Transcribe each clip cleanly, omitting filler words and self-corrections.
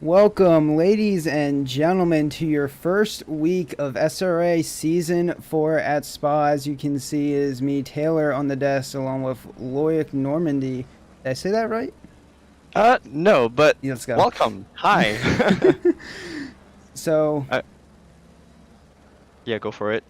Welcome, ladies and gentlemen, to your first week of SRA Season 4 at Spa. As you can see, is me, Taylor, on the desk, along with Loic Normandy. Did I say that right? No, but Yeah, let's go. welcome. Hi. So, Yeah, go for it.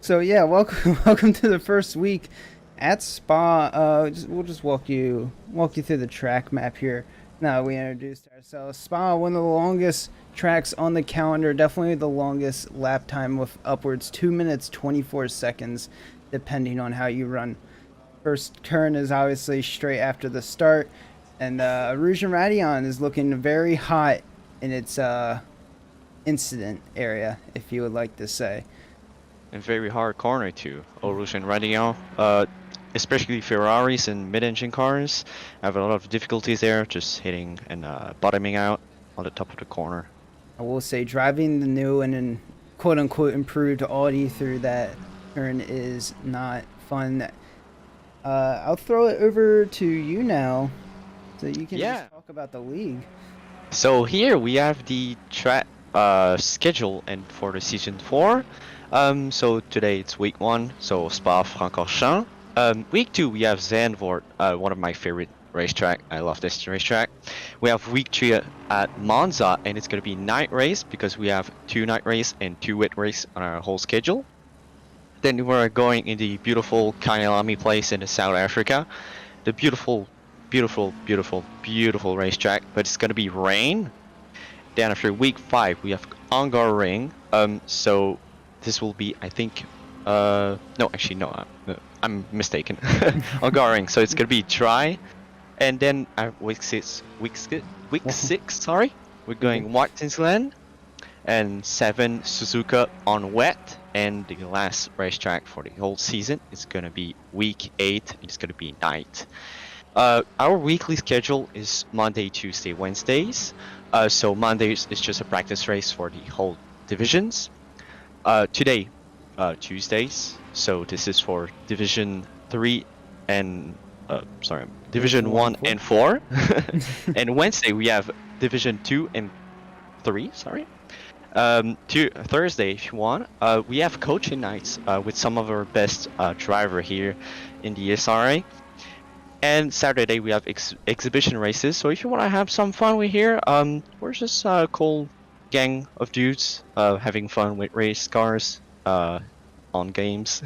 yeah, welcome to the first week at Spa. We'll just walk you through the track map here. Now we introduced ourselves. Spa, one of the longest tracks on the calendar, definitely the longest lap time with upwards 2 minutes 24 seconds, depending on how you run. First turn is obviously straight after the start, and Rouge and Radion is looking very hot in its incident area, if you would like to say. And very hard corner too. Rouge and Radion. Especially Ferraris and mid-engine cars have a lot of difficulties there, just hitting and bottoming out on the top of the corner. I will say driving the new and quote-unquote improved Audi through that turn is not fun. I'll throw it over to you now so you can just talk about the league. So here we have the track schedule and for the season 4. So today it's week 1, so Spa-Francorchamps. Week 2 we have Zandvoort, one of my favorite racetrack. I love this racetrack. We have week 3 at Monza, and it's going to be night race because we have 2 night race and 2 wet race on our whole schedule. Then we're going in the beautiful Kailami place in South Africa. The beautiful racetrack, but it's going to be rain. Then after week 5 we have Angar Ring. So this will be, I think, no, actually no, I'm mistaken. Ongoing, so it's gonna be dry, and then week 6, sorry, we're going Watkins and 7 Suzuka on wet, and the last racetrack for the whole season is gonna be week 8. It's gonna be night. Our weekly schedule is Monday, Tuesday, Wednesdays. So Mondays is just a practice race for the whole divisions. Today, Tuesdays. So this is for Division 3 and Division 1 and 4. And Wednesday we have Division 2 and 3. Thursday, if you want, we have coaching nights with some of our best driver here in the SRA. And Saturday we have exhibition races. So if you want to have some fun with here, we're just a cool gang of dudes having fun with race cars. On games.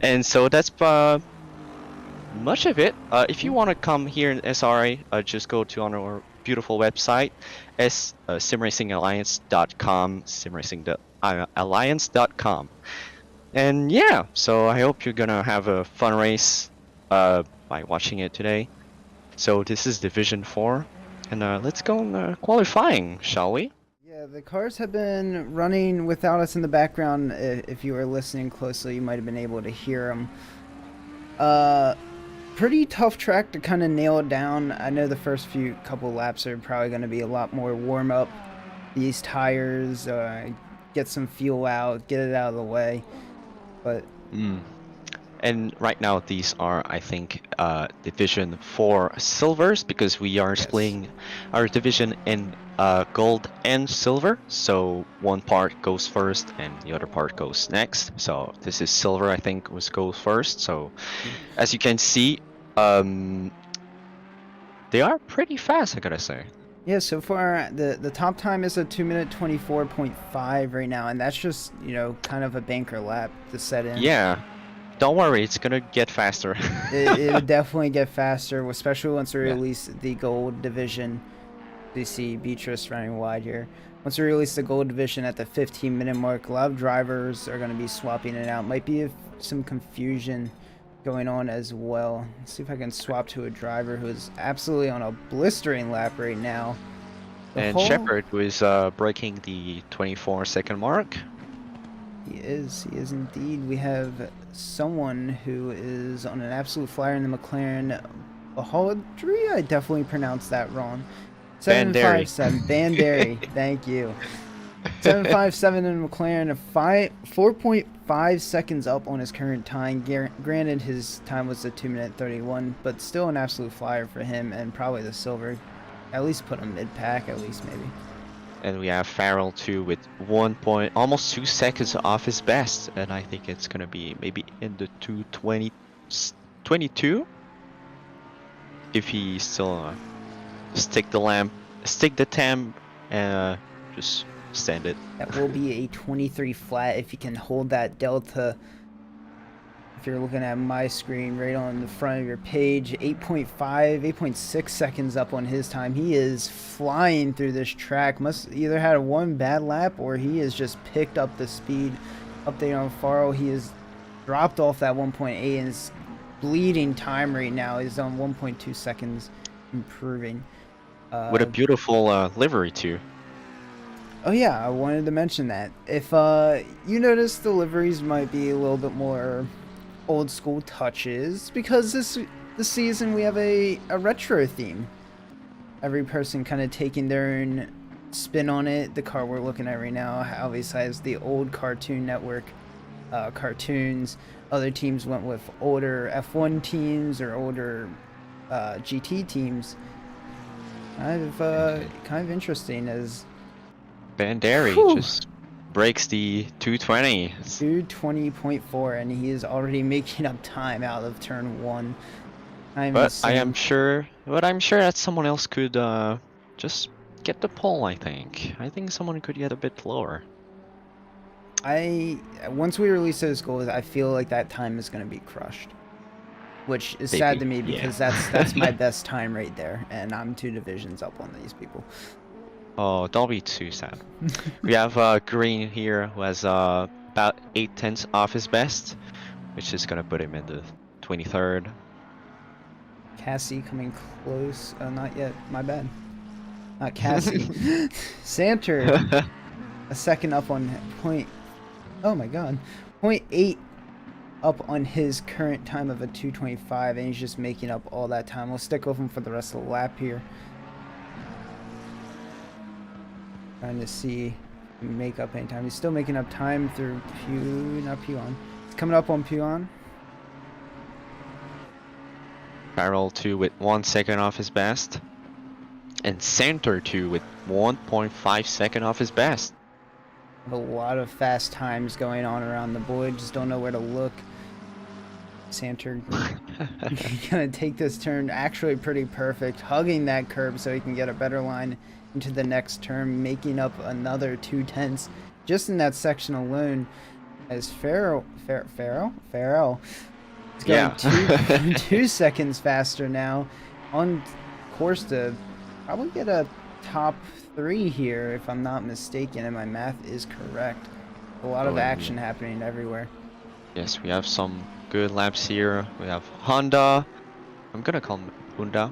And so that's much of it. If you want to come here in SRA, just go to our beautiful website, simracingalliance.com, simracingalliance.com. And yeah, so I hope you're gonna have a fun race by watching it today. So this is Division 4, and let's go on qualifying, shall we? Yeah, the cars have been running without us in the background. If you were listening closely, you might have been able to hear them. Pretty tough track to kind of nail it down. I know the first couple laps are probably going to be a lot more warm up. These tires, get some fuel out, get it out of the way. But And right now these are, I think, Division 4 silvers, because we are splitting our division in gold and silver. So one part goes first and the other part goes next. So this is silver, I think, goes first. So as you can see, they are pretty fast, I gotta say. Yeah, so far the top time is a 2 minute 24.5 right now, and that's just, kind of a banker lap to set in. Yeah. Don't worry, it's gonna get faster. It'll definitely get faster, especially once we release the gold division. You see Beatrice running wide here. Once we release the gold division at the 15-minute mark, a lot of drivers are going to be swapping it out. Might be some confusion going on as well. Let's see if I can swap to a driver who is absolutely on a blistering lap right now. And Shepard was breaking the 24-second mark. He is indeed. We have someone who is on an absolute flyer in the McLaren Bahaladri. I definitely pronounced that wrong. 757 Bandari. Thank you. 757 in McLaren, 4.5 seconds up on his current time. Granted, his time was a 2 minute 31, but still an absolute flyer for him, and probably the silver at least put him mid-pack, at least maybe. And we have Farrell too with almost 2 seconds off his best, and I think it's gonna be maybe in the 2:20, 22. If he still stick the temp, and just stand it. That will be a 23 flat if you can hold that delta. If you're looking at my screen right on the front of your page, 8.5, 8.6 seconds up on his time. He is flying through this track. Must either had one bad lap or he has just picked up the speed. Update on Farrell, he has dropped off that 1.8 and his bleeding time right now is on 1.2 seconds, improving. With a beautiful livery too. Oh yeah, I wanted to mention that. If you notice the liveries might be a little bit more old school touches, because this season we have a retro theme. Every person kind of taking their own spin on it. The car we're looking at right now obviously has the old Cartoon Network cartoons. Other teams went with older F1 teams or older GT teams. Kind of interesting as Banderi just breaks the 220. 220.4, and he is already making up time out of turn 1. But I'm sure that someone else could just get the pole. I think someone could get a bit lower. Once we release those goals, I feel like that time is going to be crushed, which is sad to me because that's my best time right there, and I'm 2 divisions up on these people. Oh, don't be too sad. We have Green here who has about 0.8 off his best, which is gonna put him in the 23rd. Cassie coming close. Oh, not yet. My bad. Not Cassie. Santer, a second up on point. Oh my God, 0.8 up on his current time of a 2:25, and he's just making up all that time. We'll stick with him for the rest of the lap here. Trying to see if he can make up any time. He's still making up time through Puon. He's coming up on Puon. Farrell 2 with 1 second off his best, and Center 2 with 1.5 second off his best. A lot of fast times going on around the board. Just don't know where to look. Santer gonna take this turn actually pretty perfect, hugging that curb so he can get a better line into the next turn, making up another 2/10 just in that section alone. As Farrell is going 2 seconds faster now, on course to probably get a top 3 here if I'm not mistaken and my math is correct. A lot of action happening everywhere. Yes, we have some good laps here. We have Honda. I'm gonna call him Honda.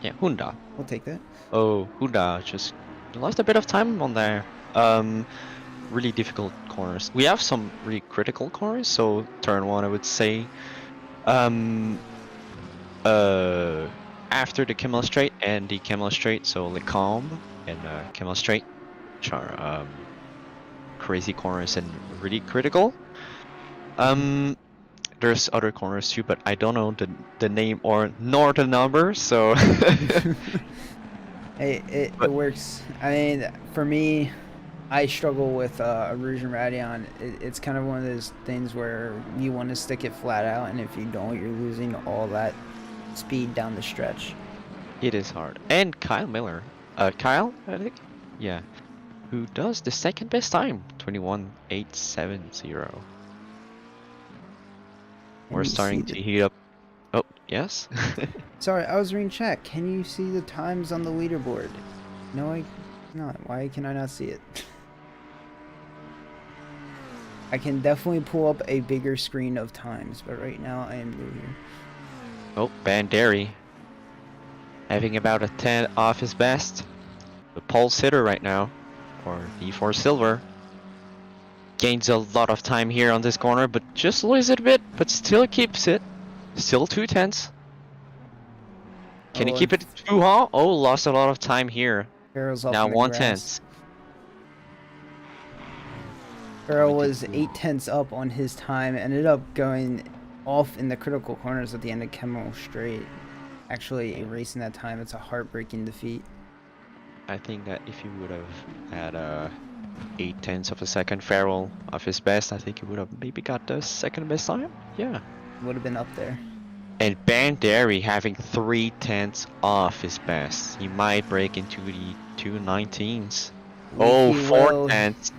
Yeah, Honda. We'll take that. Oh, Honda just lost a bit of time on there. Really difficult corners. We have some really critical corners, so turn 1 I would say. After the Camel Straight and the Camel Straight, so Le Combe and Camel Straight, which are crazy corners and really critical. There's other corners too, but I don't know the name nor the number, so hey, it works. I mean, for me, I struggle with Rouge and Radion. It's kind of one of those things where you want to stick it flat out, and if you don't, you're losing all that speed down the stretch. It is hard. And Kyle Miller, Kyle, I think, yeah, who does the second best time, 21.870. We're starting to heat up. Oh, yes. Sorry, I was reading chat. Can you see the times on the leaderboard? No, I not. Why can I not see it? I can definitely pull up a bigger screen of times, but right now I am new here. Oh, Banderi having about a 10 off his best. The pole sitter right now, or D4 Silver. Gains a lot of time here on this corner, but just loses it a bit, but still keeps it. Still 2/10. Can he keep it 2 huh? Oh, lost a lot of time here. Now 1/10. Farrell was 8/10 up on his time, ended up going off in the critical corners at the end of Camel Straight. actually erasing that time. It's a heartbreaking defeat. I think that if he would have had 8/10 of a second Farrell of his best, I think he would have maybe got the second best time. Yeah. Would have been up there. And Banderi having 3/10 off his best. He might break into the 2:19s. Oh, 4/10.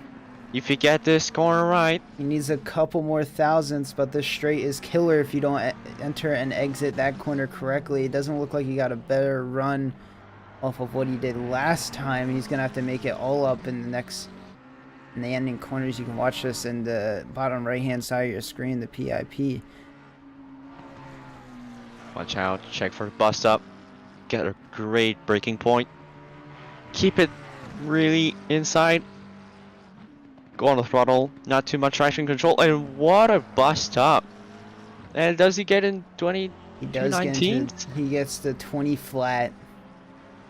If you get this corner right. He needs a couple more thousandths, but this straight is killer if you don't enter and exit that corner correctly. It doesn't look like he got a better run off of what he did last time. He's going to have to make it all up in the ending corners. You can watch this in the bottom right-hand side of your screen, the PIP. Watch out, check for the bust up. Get a great breaking point. Keep it really inside. Go on the throttle, not too much traction control, and what a bust up. And does he get in 20? He does get into, he gets the 20 flat.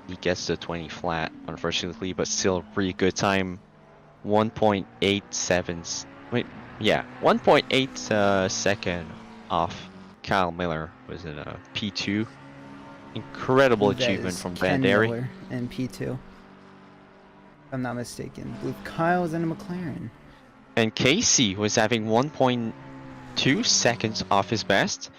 He gets the 20 flat, unfortunately, but still a pretty good time. 1.87. Wait, yeah, 1.8 second off. Kyle Miller was in a P2. Incredible achievement from Banderi. And P2. I'm not mistaken. With Kyle's in a McLaren. And Casey was having 1.2 seconds off his best.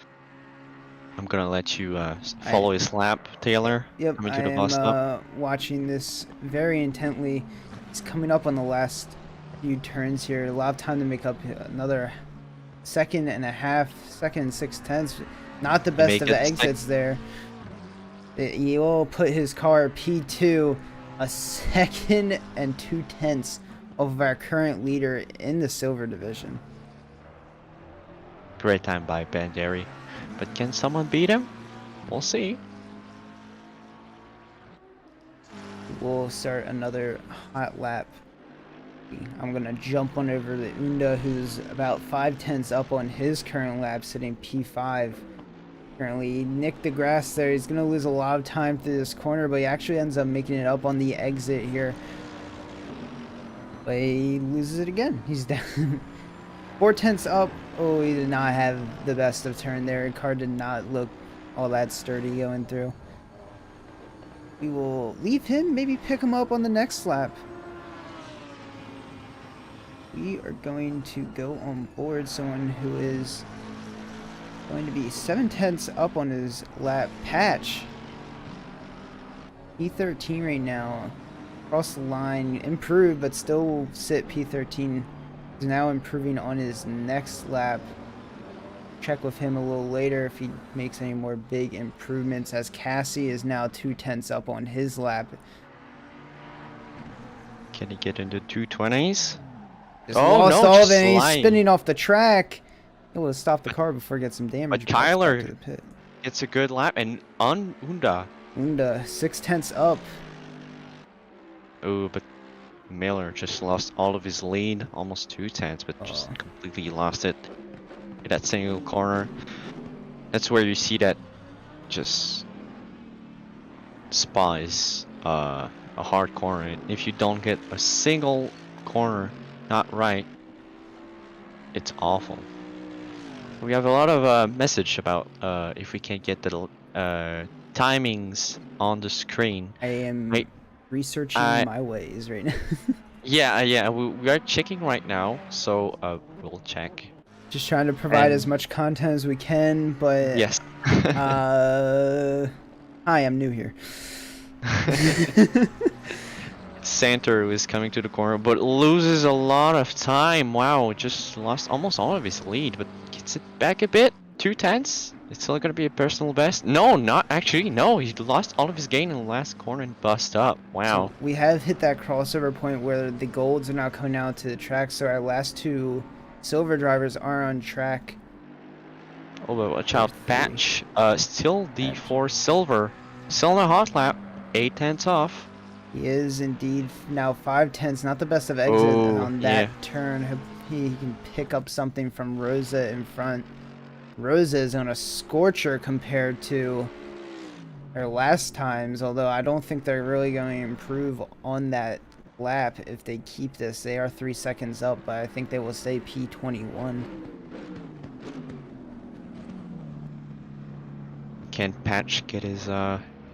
I'm gonna let you follow his lap, Taylor. Yep, I am watching this very intently. He's coming up on the last few turns here. A lot of time to make up another second and 6/10. Not the best of the exits there. He will put his car P2. A second and 2/10 of our current leader in the silver division. Great time by Banderi, but can someone beat him? We'll see. We'll start another hot lap. I'm gonna jump on over to Unda, who's about 5/10 up on his current lap, sitting P5. Currently, he nicked the grass there. He's going to lose a lot of time through this corner, but he actually ends up making it up on the exit here. But he loses it again. He's down 4/10 up. Oh, he did not have the best of turn there. Car did not look all that sturdy going through. We will leave him, maybe pick him up on the next lap. We are going to go on board someone who is going to be 7/10 up on his lap. Patch. P13 right now. Across the line. Improved, but still will sit P13. He's now improving on his next lap. Check with him a little later if he makes any more big improvements, as Cassie is now 2/10 up on his lap. Can he get into 220s? Just lost all of it. He's spinning off the track. It will stop the car before it gets some damage. But Kyler gets a good lap, and on Unda. Unda 6/10 up. Oh, but Miller just lost all of his lead, almost 2/10, but just completely lost it in that single corner. That's where you see that just Spa is a hard corner. And if you don't get a single corner not right, it's awful. We have a lot of message about if we can get the timings on the screen. I am researching my ways right now. yeah, we are checking right now, so we'll check. Just trying to provide as much content as we can, but yes. Hi, I'm new here. Santer is coming to the corner, but loses a lot of time. Wow, just lost almost all of his lead, but gets it back a bit. 2/10. It's still gonna be a personal best. No, not actually. No, he lost all of his gain in the last corner and bust up. Wow. So we have hit that crossover point where the golds are now coming out to the track, so our last two silver drivers are on track. Oh, but watch out. Patch. Still D4 silver. Still in a hot lap. 8/10 off. He is indeed now 5/10. Not the best of exit on that turn. He can pick up something from Rosa in front. Rosa is on a scorcher compared to her last times, although I don't think they're really going to improve on that lap if they keep this. They are 3 seconds up, but I think they will stay P21. can Patch get his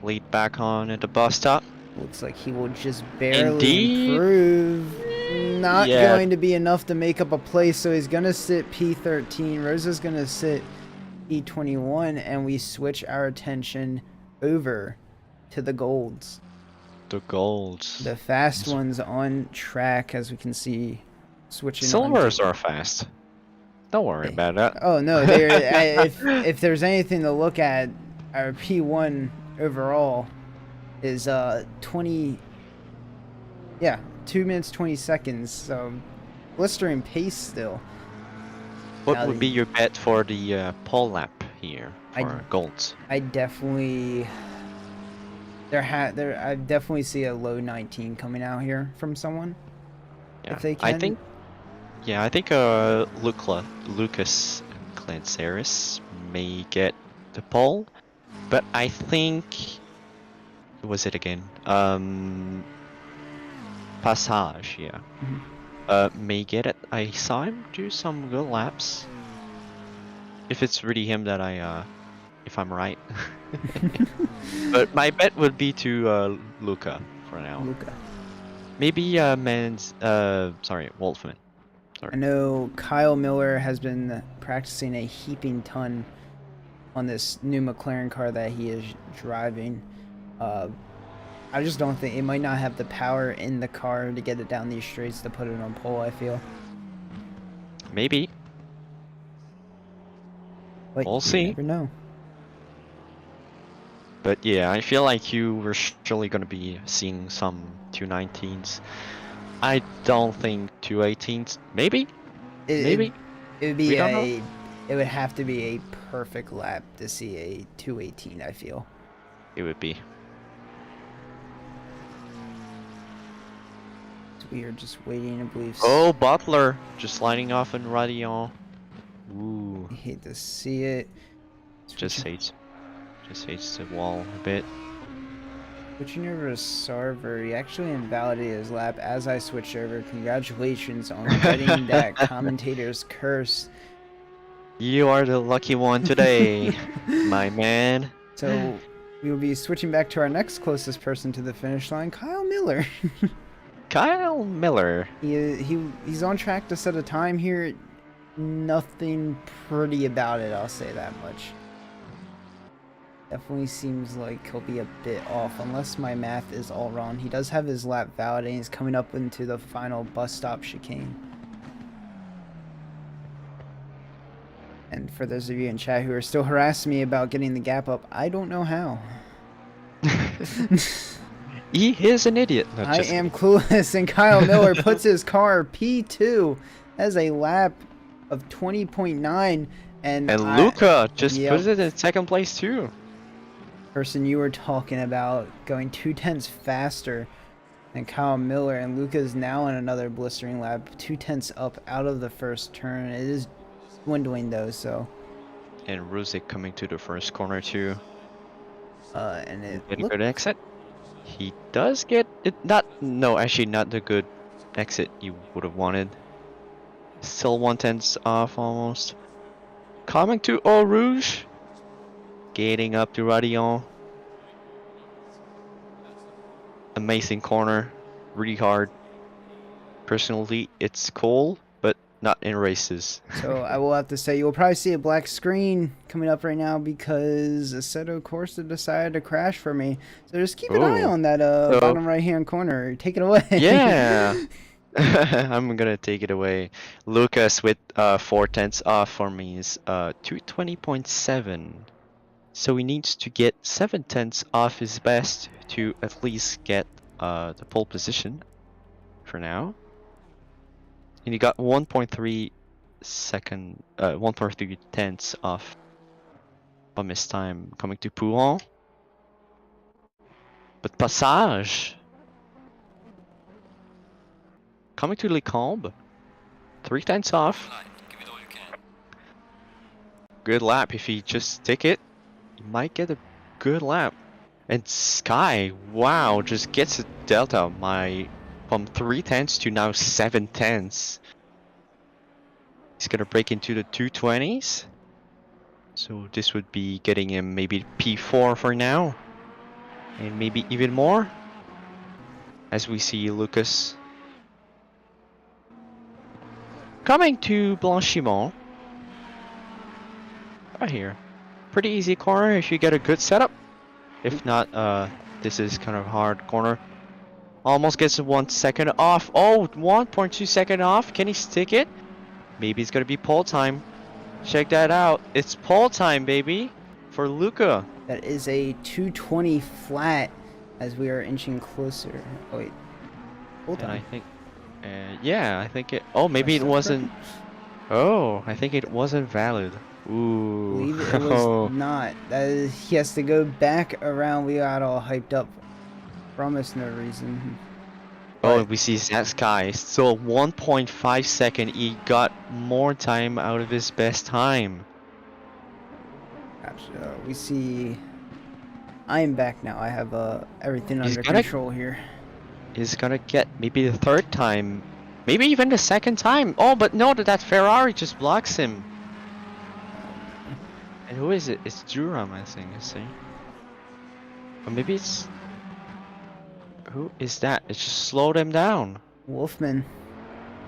lead back on at the bus stop? Looks like he will just barely Indeed. improve. Not Yeah. going to be enough to make up a place, so he's going to sit P13. Rosa's going to sit E21, and we switch our attention over to the golds. The golds. The fast ones on track, as we can see, switching. Silvers are fast. Don't worry about that. Oh no, if there's anything to look at, our P1 overall is 20. Yeah, 2 minutes 20 seconds. So blistering pace still. What Now would be your bet for the pole lap here for golds? I definitely I definitely see a low 19 coming out here from someone. Yeah, If they can. I think Lucas Clanceris may get the pole, but I think who was it again? Passage, yeah. May get it. I saw him do some good laps. If it's really him that if I'm right. But my bet would be to Luca for now. Luca. Maybe Wolfman. I know Kyle Miller has been practicing a heaping ton on this new McLaren car that he is driving. I just don't think it might not have the power in the car to get it down these straights to put it on pole, I feel. Maybe. But We'll you see. never know. But yeah, I feel like you were surely going to be seeing some 219s. I don't think 218s. Maybe? Maybe? It would be don't know. it would have to be a perfect lap to see a 218, I feel. It would be. We are just waiting to believe. Oh, Butler just lining off in Radion. Ooh. I hate to see it. Just hates the wall a bit. Switching over to Sarver, he actually invalidated his lap as I switched over. Congratulations on getting that commentator's curse. You are the lucky one today, my man. So we will be switching back to our next closest person to the finish line, Kyle Miller. Kyle Miller. He's on track to set a time here. Nothing pretty about it, I'll say that much. Definitely seems like he'll be a bit off, unless my math is all wrong. He does have his lap valid, and he's coming up into the final bus stop chicane. And for those of you in chat who are still harassing me about getting the gap up, I don't know how. He is an idiot. No, I am clueless, and Kyle Miller puts his car P2 as a lap of 20.9, and Luca just puts it in second place too. Person you were talking about going 2/10 faster than Kyle Miller, and Luca is now in another blistering lap, 2/10 up out of the first turn. It is dwindling though, so. And Ruzik coming to the first corner too. And it Get a good exit. He does get it. Actually not the good exit you would have wanted. Still 1/10 off almost. Coming to Eau Rouge. Getting up to Radion. Amazing corner. Really hard. Personally, it's cool, but not in races. So I will have to say, you'll probably see a black screen coming up right now because Assetto Corsa decided to crash for me. So just keep an eye on that bottom right-hand corner. Take it away. Yeah. I'm gonna take it away. Lucas with 4/10 off for me is 220.7. So he needs to get 7/10 off his best to at least get the pole position for now. And he got 1.3 tenths off from his time coming to Pouhon. But Passage coming to Lecombe, 3/10 off. Good lap. If he just stick it, he might get a good lap. And Sky, wow, just gets a delta from 3/10 to now 7/10. He's gonna break into the 220s. So this would be getting him maybe P4 for now. And maybe even more. As we see Lucas coming to Blanchimont. Right here. Pretty easy corner if you get a good setup. If not, this is kind of hard corner. Almost gets 1 second off. Oh, 1.2 second off. Can he stick it? Maybe it's gonna be pole time. Check that out. It's pole time, baby, for Luca. That is a 220 flat as we are inching closer. Oh wait, hold And on. I think, yeah, I think it. Oh, maybe it wasn't. Oh, I think it wasn't valid. Ooh. I believe it was not. That is, he has to go back around. We got all hyped up. Promise no reason. Oh, But we see that Sky still 1.5 second. He got more time out of his best time. actually, we see. I am back now. I have everything He's under gonna- control here. He's gonna get maybe the third time, maybe even the second time. Oh, but no, that Ferrari just blocks him. And who is it? It's Durham, I think. I see. Or maybe it's. Who is that? It just slowed him down. Wolfman.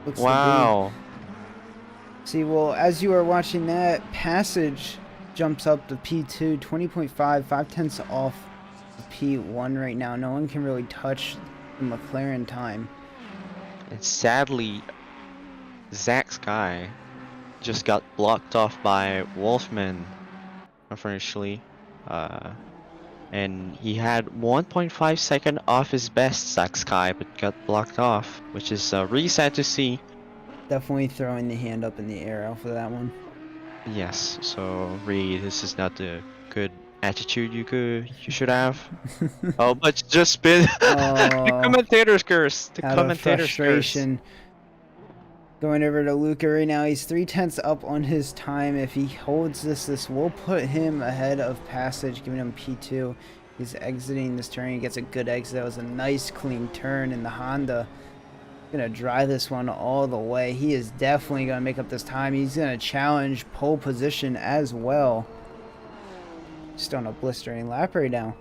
Looks Wow. To be. See, well, as you are watching that, Passage jumps up to P2, 20.5, 5/10 off of P1 right now. No one can really touch the McLaren time. And sadly, Zach Sky just got blocked off by Wolfman, unfortunately. And he had 1.5 second off his best, Zach Sky, but got blocked off, which is really sad to see. Definitely throwing the hand up in the air out for that one. Yes, so really, this is not the good attitude you should have. Oh, but just been the commentator's curse. The Out of commentator's curse. frustration. Going over to Luca right now. He's 3/10 up on his time. If he holds this will put him ahead of Passage, giving him P2. He's exiting this turn. He gets a good exit. That was a nice clean turn in the Honda. Gonna drive this one all the way. He is definitely gonna make up this time. He's gonna challenge pole position as well. Just on a blistering lap right now.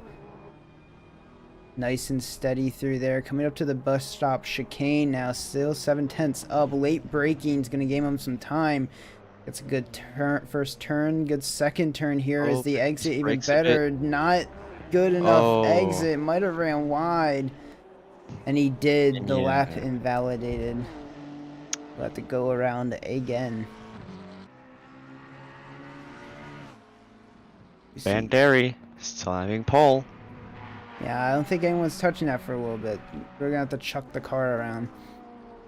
Nice and steady through there. Coming up to the bus stop chicane now. Still 7/10 up. Late braking is going to gain him some time. It's a good turn, first turn. Good second turn here. Is the exit even better? Not good enough exit. Might have ran wide. And he did. The lap invalidated. We'll have to go around again. Banderi still having pole. Yeah, I don't think anyone's touching that for a little bit. We're gonna have to chuck the car around.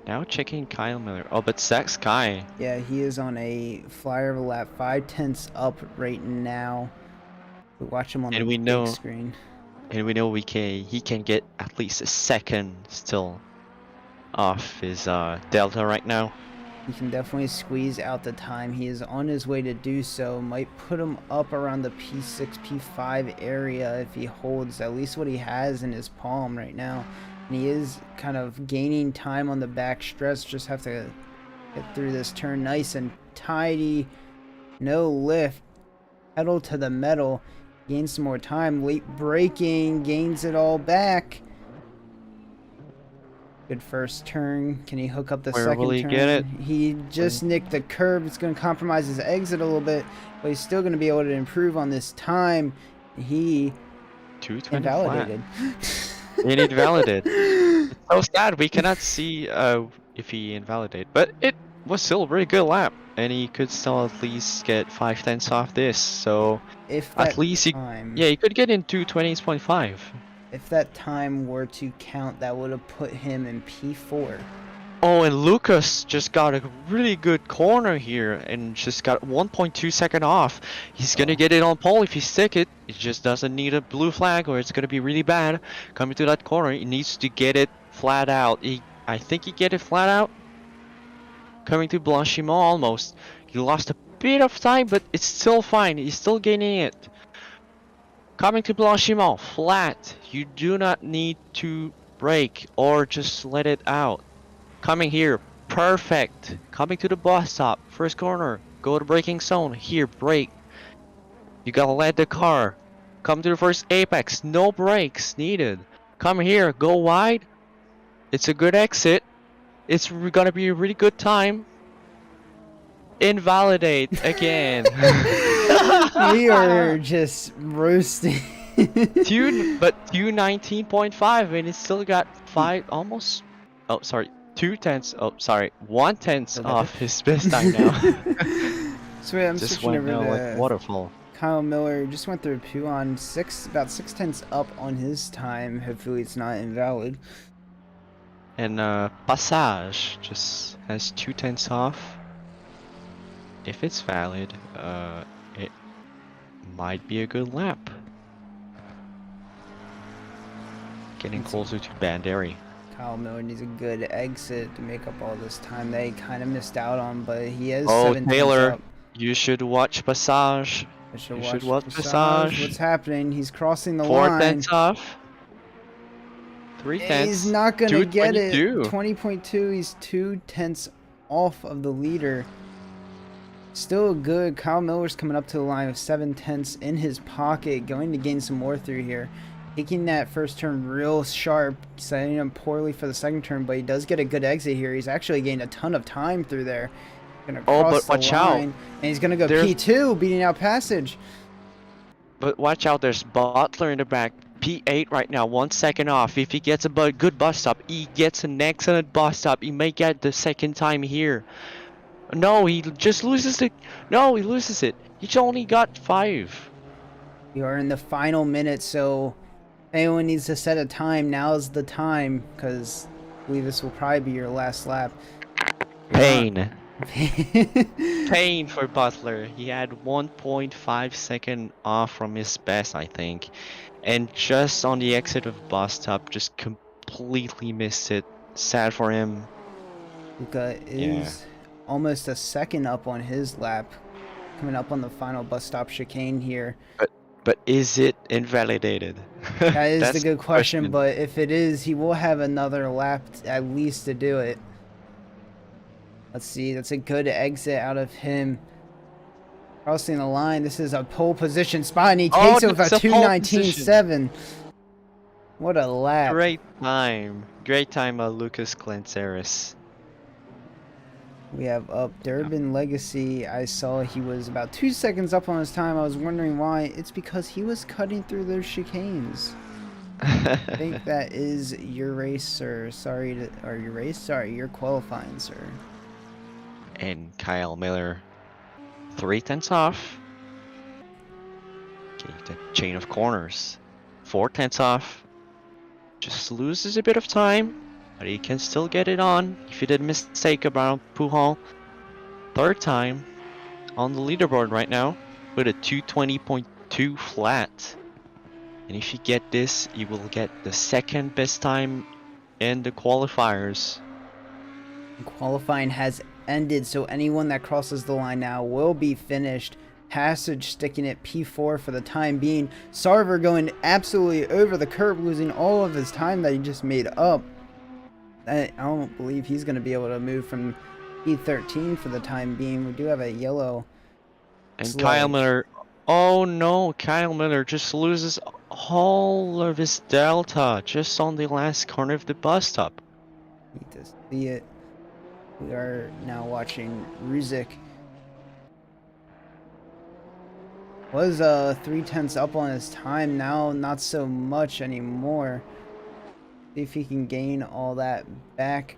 Now checking Kyle Miller. Oh, but Zach Sky. Yeah, he is on a flyer of a lap, 5/10 up right now. We watch him on the big screen. And we know he can get at least a second still off his delta right now. He can definitely squeeze out the time. He is on his way to do so. Might put him up around the P6, P5 area if he holds at least what he has in his palm right now. And he is kind of gaining time on the back stretch. Just have to get through this turn nice and tidy. No lift. Pedal to the metal. Gains some more time. Late braking. Gains it all back. Good first turn. Can he hook up the second turn? Where will he get it? He just nicked the curb. It's going to compromise his exit a little bit, but he's still going to be able to improve on this time. He invalidated. It invalidated. It's so sad. We cannot see if he invalidated, but it was still a very good lap, and he could still at least get 5/10 off this. So if at least he could get in 2:20.5. If that time were to count, that would have put him in P4. Oh, and Lucas just got a really good corner here and just got 1.2 second off. He's gonna get it on pole if he stick it. It just doesn't need a blue flag or it's gonna be really bad. Coming to that corner, he needs to get it flat out. I think he get it flat out. Coming to Blanchimont almost. He lost a bit of time, but it's still fine. He's still gaining it. Coming to Blanchimont, flat. You do not need to brake or just let it out. Coming here, perfect. Coming to the bus stop, first corner. Go to braking zone. Here, brake. You gotta let the car come to the first apex. No brakes needed. Come here, go wide. It's a good exit. It's gonna be a really good time. Invalidate again. We are just roasting. But 219.5, and it's still got almost. Oh, sorry, 2/10. Oh, sorry, 1/10 off his best time now. So I'm Just switching went over like to waterfall. Kyle Miller. Just went through Puon about 6/10 up on his time. Hopefully it's not invalid. And Passage just has 2/10 off. If it's valid, it might be a good lap. Getting closer to Bandari. Kyle Miller needs a good exit to make up all this time that he kind of missed out on, but he is Oh, 7/10 Taylor, up. you should watch Passage. I should You watch should watch Passage. Passage. What's happening? He's crossing the 4/10 line. off. 3/10. He's not gonna get it. 2:22. 20.2. He's 2/10 off of the leader. Still good. Kyle Miller's coming up to the line with 7/10 in his pocket, going to gain some more through here. Taking that first turn real sharp, setting him poorly for the second turn, but he does get a good exit here. He's actually gained a ton of time through there. Gonna cross but the watch out. line, and he's gonna go There's- P2, beating out Passage. But watch out, there's Butler in the back. P8 right now, 1 second off. If he gets a good bus stop, he gets an excellent bus stop. He may get the second time here. No, he just loses it. No, he loses it. He only got 5. We are in the final minute, so if anyone needs to set a time, now's the time, because I believe this will probably be your last lap. Pain. Pain for Butler. He had 1.5 second off from his best, I think. And just on the exit of bus stop, just completely missed it. Sad for him. Luca is almost a second up on his lap, coming up on the final bus stop chicane here. But is it invalidated? That is That's the good question, but if it is, he will have another lap at least to do it. Let's see, that's a good exit out of him. Crossing the line, this is a pole position spot, and he takes it with a 2:19.7. What a lap. Great time, Lucas Clanceris. We have up Durban Legacy. I saw he was about 2 seconds up on his time. I was wondering why. It's because he was cutting through those chicanes. I think that is your race, sir. You're qualifying, sir. And Kyle Miller, 3/10 off. Okay, the chain of corners, 4/10 off. Just loses a bit of time, but he can still get it on if he did a mistake about Pujon. Third time on the leaderboard right now with a 2:20.2 flat. And if you get this, you will get the second best time in the qualifiers. Qualifying has ended, so anyone that crosses the line now will be finished. Passage sticking at P4 for the time being. Sarver going absolutely over the curb, losing all of his time that he just made up. I don't believe he's going to be able to move from P13 for the time being. We do have a yellow And sludge. Kyle Miller, oh no, Kyle Miller just loses all of his delta just on the last corner of the bus stop. Need to see it. We are now watching Ruzik. Was 3/10 up on his time, now not so much anymore. See if he can gain all that back.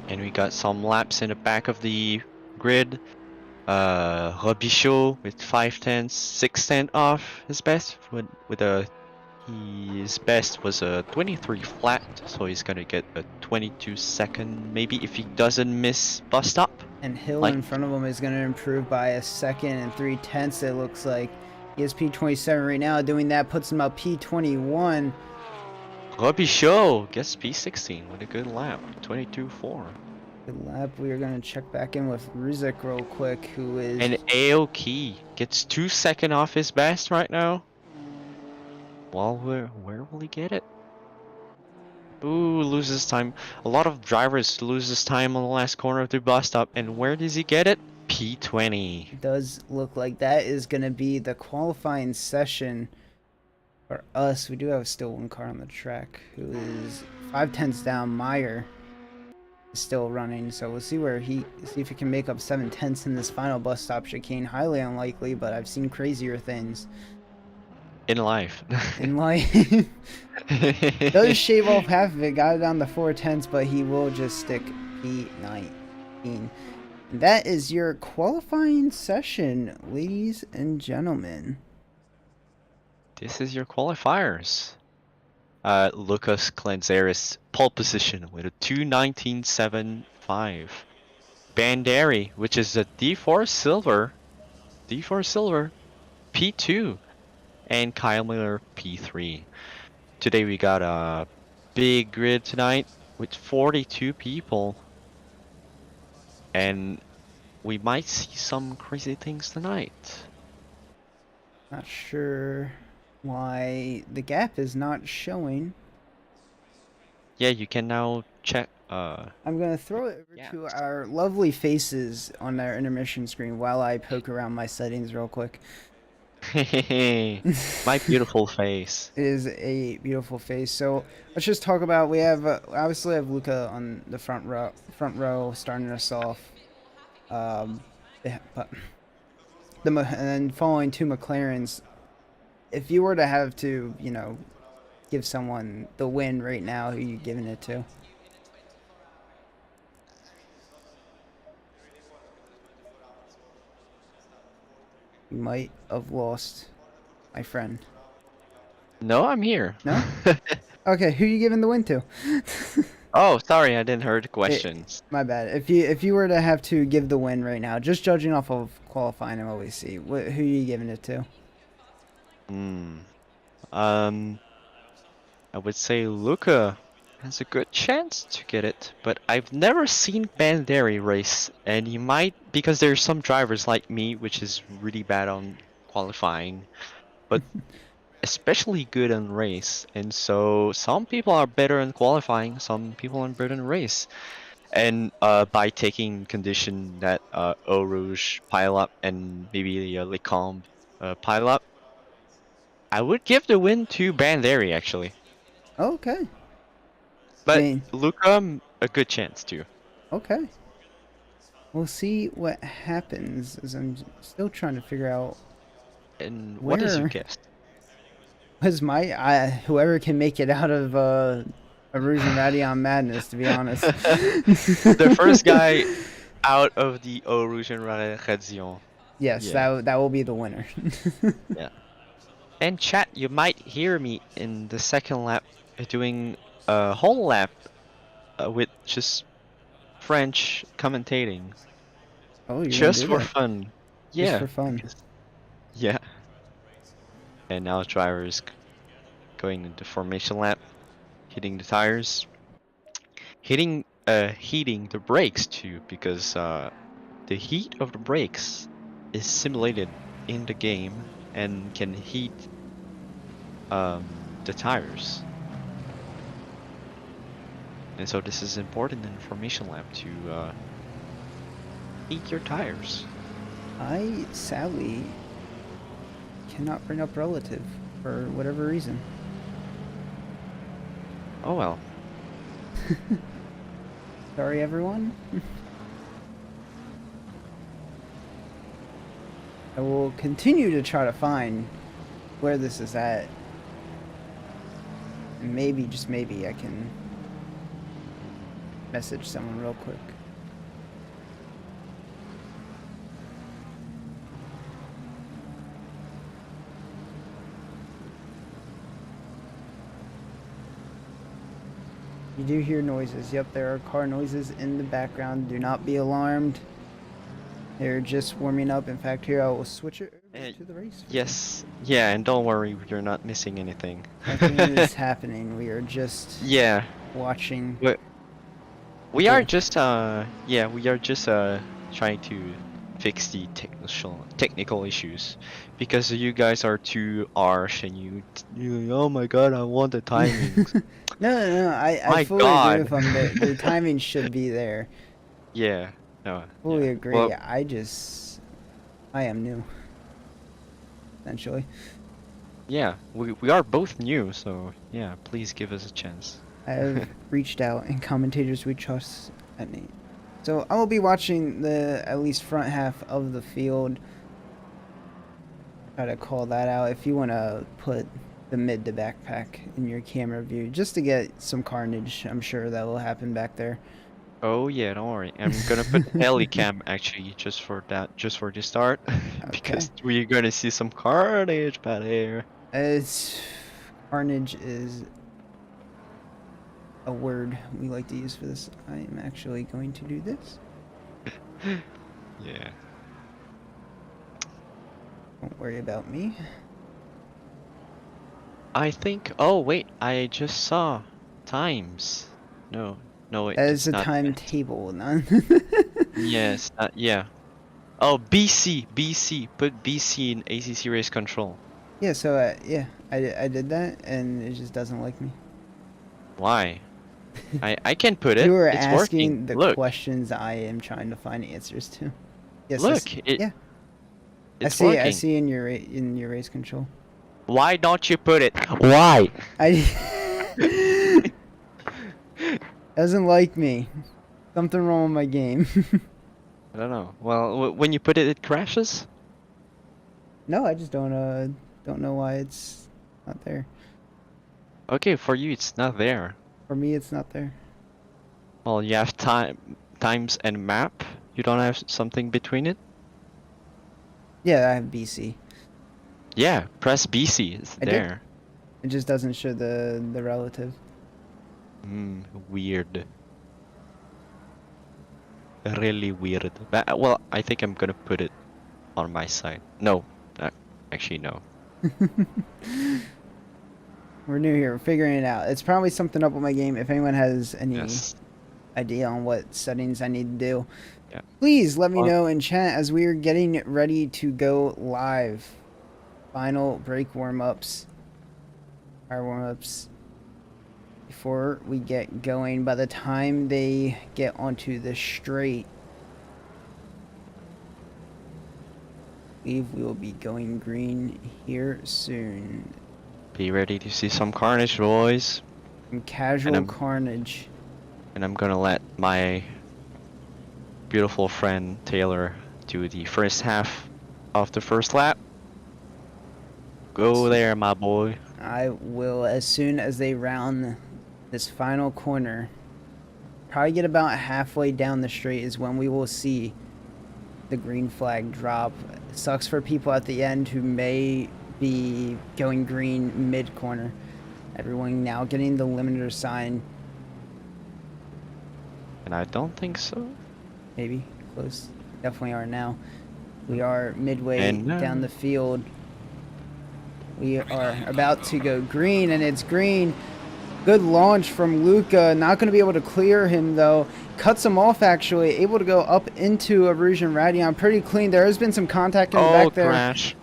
And we got some laps in the back of the grid. Robichaud with 5/10, 6/10 off his best. His best was a 23 flat, so he's gonna get a 22 second, maybe if he doesn't miss bus stop. And Hill in front of him is going to improve by a second and 3/10. It looks like he is P27 right now. Doing that puts him up P21. Robichaud gets P16 with a good lap, 22.4. Good lap. We are going to check back in with Ruzik real quick, who is... And Aoki gets 2 seconds off his best right now. Well, where will he get it? Ooh, loses time. A lot of drivers loses time on the last corner of the bus stop. And where does he get it? P20. It does look like that is going to be the qualifying session for us. We do have still one car on the track who is 5/10 down. Meyer is still running, so we'll see if he can make up 7/10 in this final bus stop chicane. Highly unlikely, but I've seen crazier things In life. in life. Does shave off half of it, got it down to 4/10, but he will just stick P19. That is your qualifying session, ladies and gentlemen. This is your qualifiers. Lucas Clanzaris pole position with a 2:19.75. Banderi, which is a D4 silver, P2, and Kyle Miller P3. Today we got a big grid tonight with 42 people, and we might see some crazy things tonight. Not sure why the gap is not showing. Yeah, you can now check. I'm gonna throw it over to our lovely faces on our intermission screen while I poke around my settings real quick. My beautiful face. It is a beautiful face. So let's just talk about. We have obviously have Luca on the front row starting us off. But and then following two McLarens. If you were to have to, give someone the win right now, who are you giving it to? You might have lost my friend. No, I'm here. No? Okay, who are you giving the win to? Oh, sorry, I didn't hear the questions. My bad. If you were to have to give the win right now, just judging off of qualifying and what we see, who are you giving it to? I would say Luca has a good chance to get it, but I've never seen Banderi race, and he might, because there's some drivers like me, which is really bad on qualifying, but especially good on race, and so some people are better in qualifying, some people are better in race, and by taking condition that Eau Rouge pile up and maybe the Les Combes pile up, I would give the win to Banderi actually. Okay. But Luca, a good chance too. Okay. We'll see what happens, as I'm still trying to figure out. And what is your guess? Was whoever can make it out of a Rouge and Radion Madness, to be honest. The first guy out of the Eau Rouge and Radion. Yes, yeah. that will be the winner. Yeah. And chat, you might hear me in the second lap doing a whole lap with just French commentating. Oh, just for fun. Yeah. Just for fun. Yeah. And now driver is going into formation lap, hitting the tires, heating the brakes too, because the heat of the brakes is simulated in the game and can heat the tires. And so this is important in formation lap to heat your tires. I sadly cannot bring up relative for whatever reason. Oh well. Sorry everyone. I will continue to try to find where this is at. And maybe, just maybe, I can message someone real quick. You do hear noises. Yep, there are car noises in the background. Do not be alarmed. They're just warming up. In fact, here I will switch it over to the race. Yes. Yeah, and don't worry, you're not missing anything. Nothing is happening. We are just watching. We are just trying to fix the technical issues, because you guys are too harsh and you oh my god, I want the timings. No, I fully agree with them. The timing should be there. Yeah, No. Fully Yeah. agree. Well, I am new, essentially. yeah. We are both new, so yeah. Please give us a chance. I have reached out, and commentators we trust at me. So I will be watching the at least front half of the field. Try to call that out. If you want to put the mid to backpack in your camera view, just to get some carnage, I'm sure that will happen back there. Oh yeah, don't worry. I'm gonna put Helicam actually just for that, just for the start, because Okay. we're gonna see some carnage back there. It's carnage is a word we like to use for this. I am actually going to do this. Yeah. Don't worry about me. I think. Oh wait, I just saw times. No, no, wait, That is it's a not. timetable, none. Yes, yeah. Oh, BC. Put BC in ACC race control. Yeah, so yeah, I did that, and it just doesn't like me. Why? I can put it. You were It's asking working. the Look, questions I am trying to find answers to. Yes, look. yeah, It's I working. see in your race control. Why don't you put it? Why? I doesn't like me. Something wrong with my game. I don't know. Well, when you put it, it crashes. No, I just don't know why it's not there. Okay, for you, it's not there. For me, it's not there. Well, you have times and map. You don't have something between it. Yeah, I have BC. Yeah, press BC. It's I did. there. It just doesn't show the relative. Weird. Really weird. But, well, I think I'm gonna put it on my side. No, actually no. We're new here. We're figuring it out. It's probably something up with my game. If anyone has any Yes. idea on what settings I need to do, Yeah. please let me Well- know in chat as we are getting ready to go live. Final break warm-ups. Our warm-ups. Before we get going, by the time they get onto the straight, I believe we will be going green here soon. Be ready to see some carnage, boys. Some casual I'm- carnage. And I'm gonna let my beautiful friend Taylor do the first half of the first lap. Go there, my boy. I will, as soon as they round this final corner, probably get about halfway down the straight is when we will see the green flag drop. It sucks for people at the end who may be going green mid-corner. Everyone now getting the limiter sign. And I don't think so. Maybe close. Definitely are now. We are midway And now- down the field. We are about to go green, and it's green. Good launch from Luca. Not going to be able to clear him, though. Cuts him off, actually. Able to go up into a Rouge and Radion. Pretty clean. There has been some contact in the back there. Crash.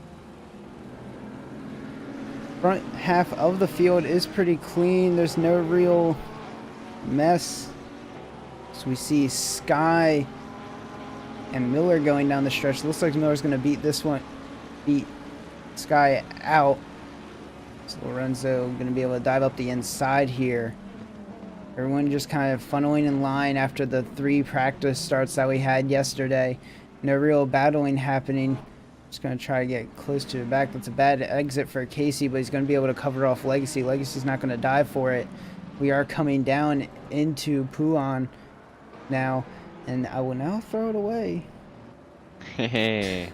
Front half of the field is pretty clean. There's no real mess. So we see Sky and Miller going down the stretch. Looks like Miller's going to beat Sky out. So Lorenzo going to be able to dive up the inside here. Everyone just kind of funneling in line after the 3 practice starts that we had yesterday. No real battling happening. Just going to try to get close to the back. That's a bad exit for Casey, but he's going to be able to cover off Legacy. Legacy's not going to dive for it. We are coming down into Pouan now, and I will now throw it away. Hey,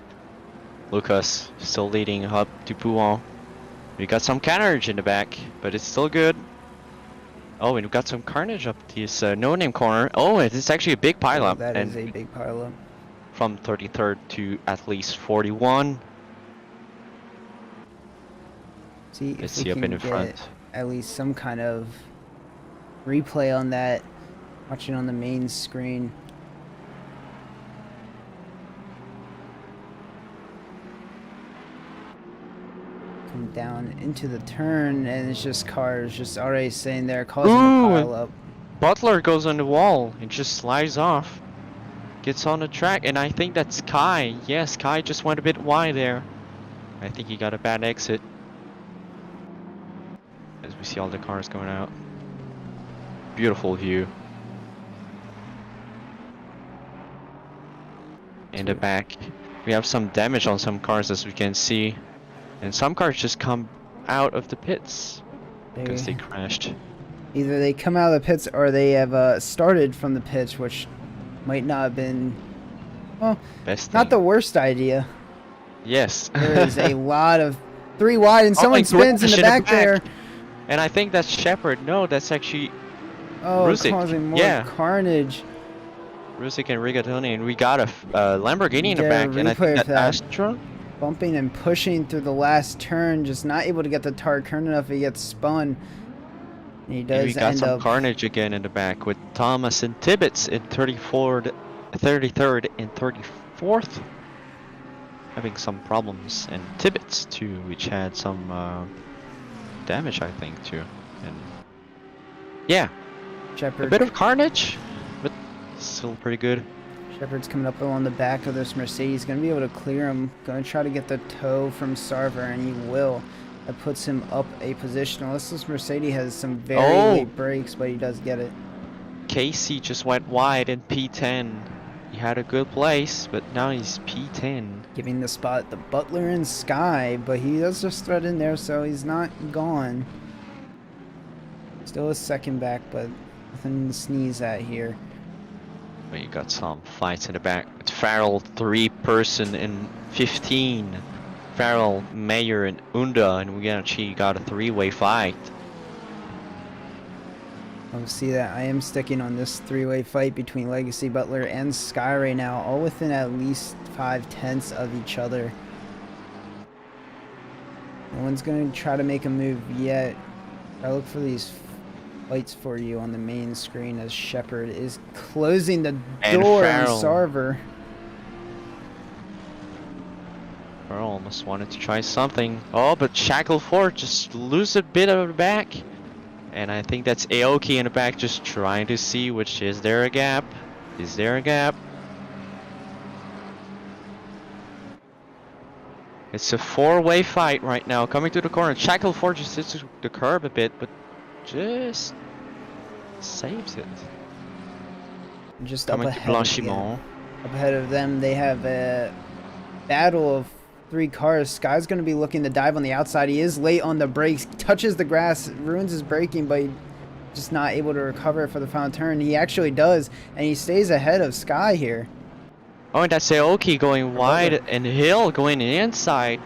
Lucas still leading up to Pouan. We got some carnage in the back, but it's still good. Oh, and we got some carnage up this no-name corner. Oh, it's actually a big pileup. That and is a big pileup. from 33rd to at least 41. See Let's if we see up can in the get front. at least some kind of replay on that. Watching on the main screen. Come down into the turn, and it's just cars just already sitting there causing Ooh, a pile up. Butler goes on the wall and just slides off. gets on the track, and I think that's Sky. Yeah, Sky just went a bit wide there. I think he got a bad exit. As we see all the cars going out. Beautiful view. In the back, we have some damage on some cars, as we can see. And some cars just come out of the pits because they crashed. Either they come out of the pits or they have started from the pits, which might not have been, well, not the worst idea. Yes. There is a lot of 3 wide, and someone spins in the back there. And I think that's Shepard. No, that's actually Ruzik. Causing more carnage. Ruzik and Rigatoni, and we got a Lamborghini in the back, and I think that Astra. Bumping and pushing through the last turn, just not able to get the tire current enough. He gets spun. And he does. And we got some carnage again in the back with Thomas and Tibbets in 33rd and 34th. Having some problems, and Tibbets too, which had some damage, I think, too. And yeah, Shepard. A bit of carnage, but still pretty good. Shepard's coming up along the back of this Mercedes. Going to be able to clear him. Going to try to get the toe from Sarver, and he will. That puts him up a position. Unless this Mercedes has some very late brakes, but he does get it. Casey just went wide in P10. He had a good place, but now he's P10. Giving the spot to Butler and Sky, but he does just thread in there, so he's not gone. Still a second back, but nothing to sneeze at here. But you got some fights in the back. With Farrell, 3-person in 15. Farrell, Mayer, and Unda, and we actually got a 3-way fight. I'll see that I am sticking on this 3-way fight between Legacy, Butler, and Sky right now, all within at least 5/10 of each other. No one's going to try to make a move yet. I look for these fights for you on the main screen as Shepard is closing the door on Sarver. Farrell almost wanted to try something. Oh, but Shackleford just lose a bit of the back. And I think that's Aoki in the back just trying to see which is there a gap. Is there a gap? It's a 4-way fight right now coming to the corner. Shackleford just hits the curb a bit, but just saves it. Just coming up to ahead, Blanchimont. Up ahead of them, they have a battle of 3 cars. Sky's going to be looking to dive on the outside. He is late on the brakes, touches the grass, ruins his braking, but he's just not able to recover for the final turn. He actually does, and he stays ahead of Sky here. Oh, and that's Aoki going wide, and Hill going inside.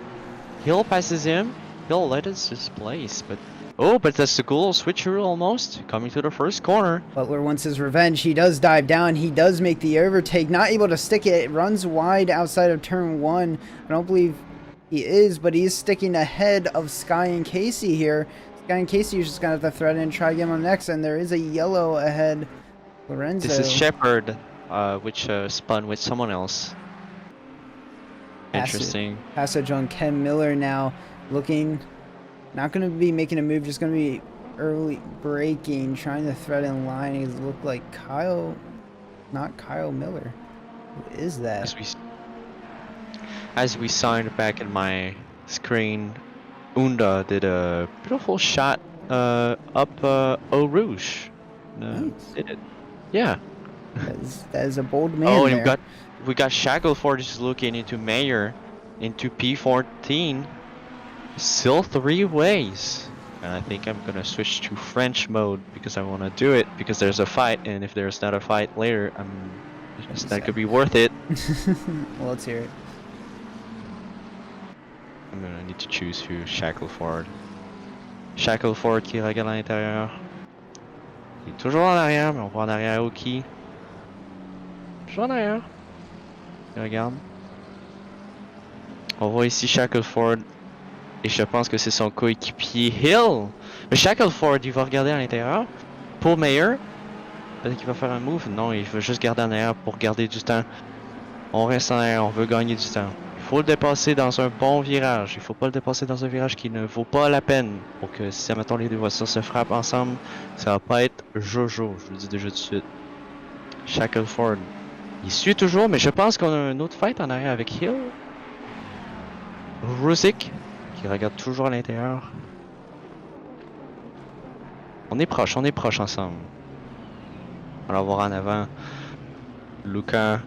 Hill passes him. Hill let us his place, but oh, but that's the goal switcheroo almost coming to the first corner. Butler wants his revenge. He does dive down. He does make the overtake. Not able to stick it. It runs wide outside of turn 1. I don't believe he is, but he is sticking ahead of Sky and Casey here. Sky and Casey is just going to have to thread in and try to get him on next, and there is a yellow ahead. Lorenzo. This is Shepard, which spun with someone else. Interesting. Passage on Ken Miller now, looking, not going to be making a move, just going to be early braking, trying to thread in line. He look like Kyle, not Kyle Miller. Who is that? As we saw in the back in my screen, Unda did a beautiful shot up Eau Rouge. Nice. Did it? Yeah. That is a bold man. Oh, there. and we got Shackleford just looking into Mayer, into P14. Still 3 ways. And I think I'm gonna switch to French mode because I want to do it because there's a fight, and if there's not a fight later, that could be worth it. Well, let's hear it. I'm gonna need to choose who. Shackleford. Shackleford qui regarde à l'intérieur. Il est toujours en arrière, mais on voit en arrière Aoki. Toujours en arrière. Il regarde. On voit ici Shackleford. Et je pense que c'est son coéquipier Hill. Mais Shackleford, il va regarder à l'intérieur. Pour Mayer. Peut-être qu'il va faire un move. Non, il veut juste garder en arrière pour garder du temps. On reste en arrière, on veut gagner du temps. Il faut le dépasser dans un bon virage. Il faut pas le dépasser dans un virage qui ne vaut pas la peine. Pour que si, admettons, les deux voitures se frappent ensemble, ça va pas être Jojo. Je vous le dis déjà tout de suite. Shackleford Il suit toujours, mais je pense qu'on a un autre fight en arrière avec Hill. Ruzik, qui regarde toujours à l'intérieur. On est proche ensemble. On va voir en avant Luca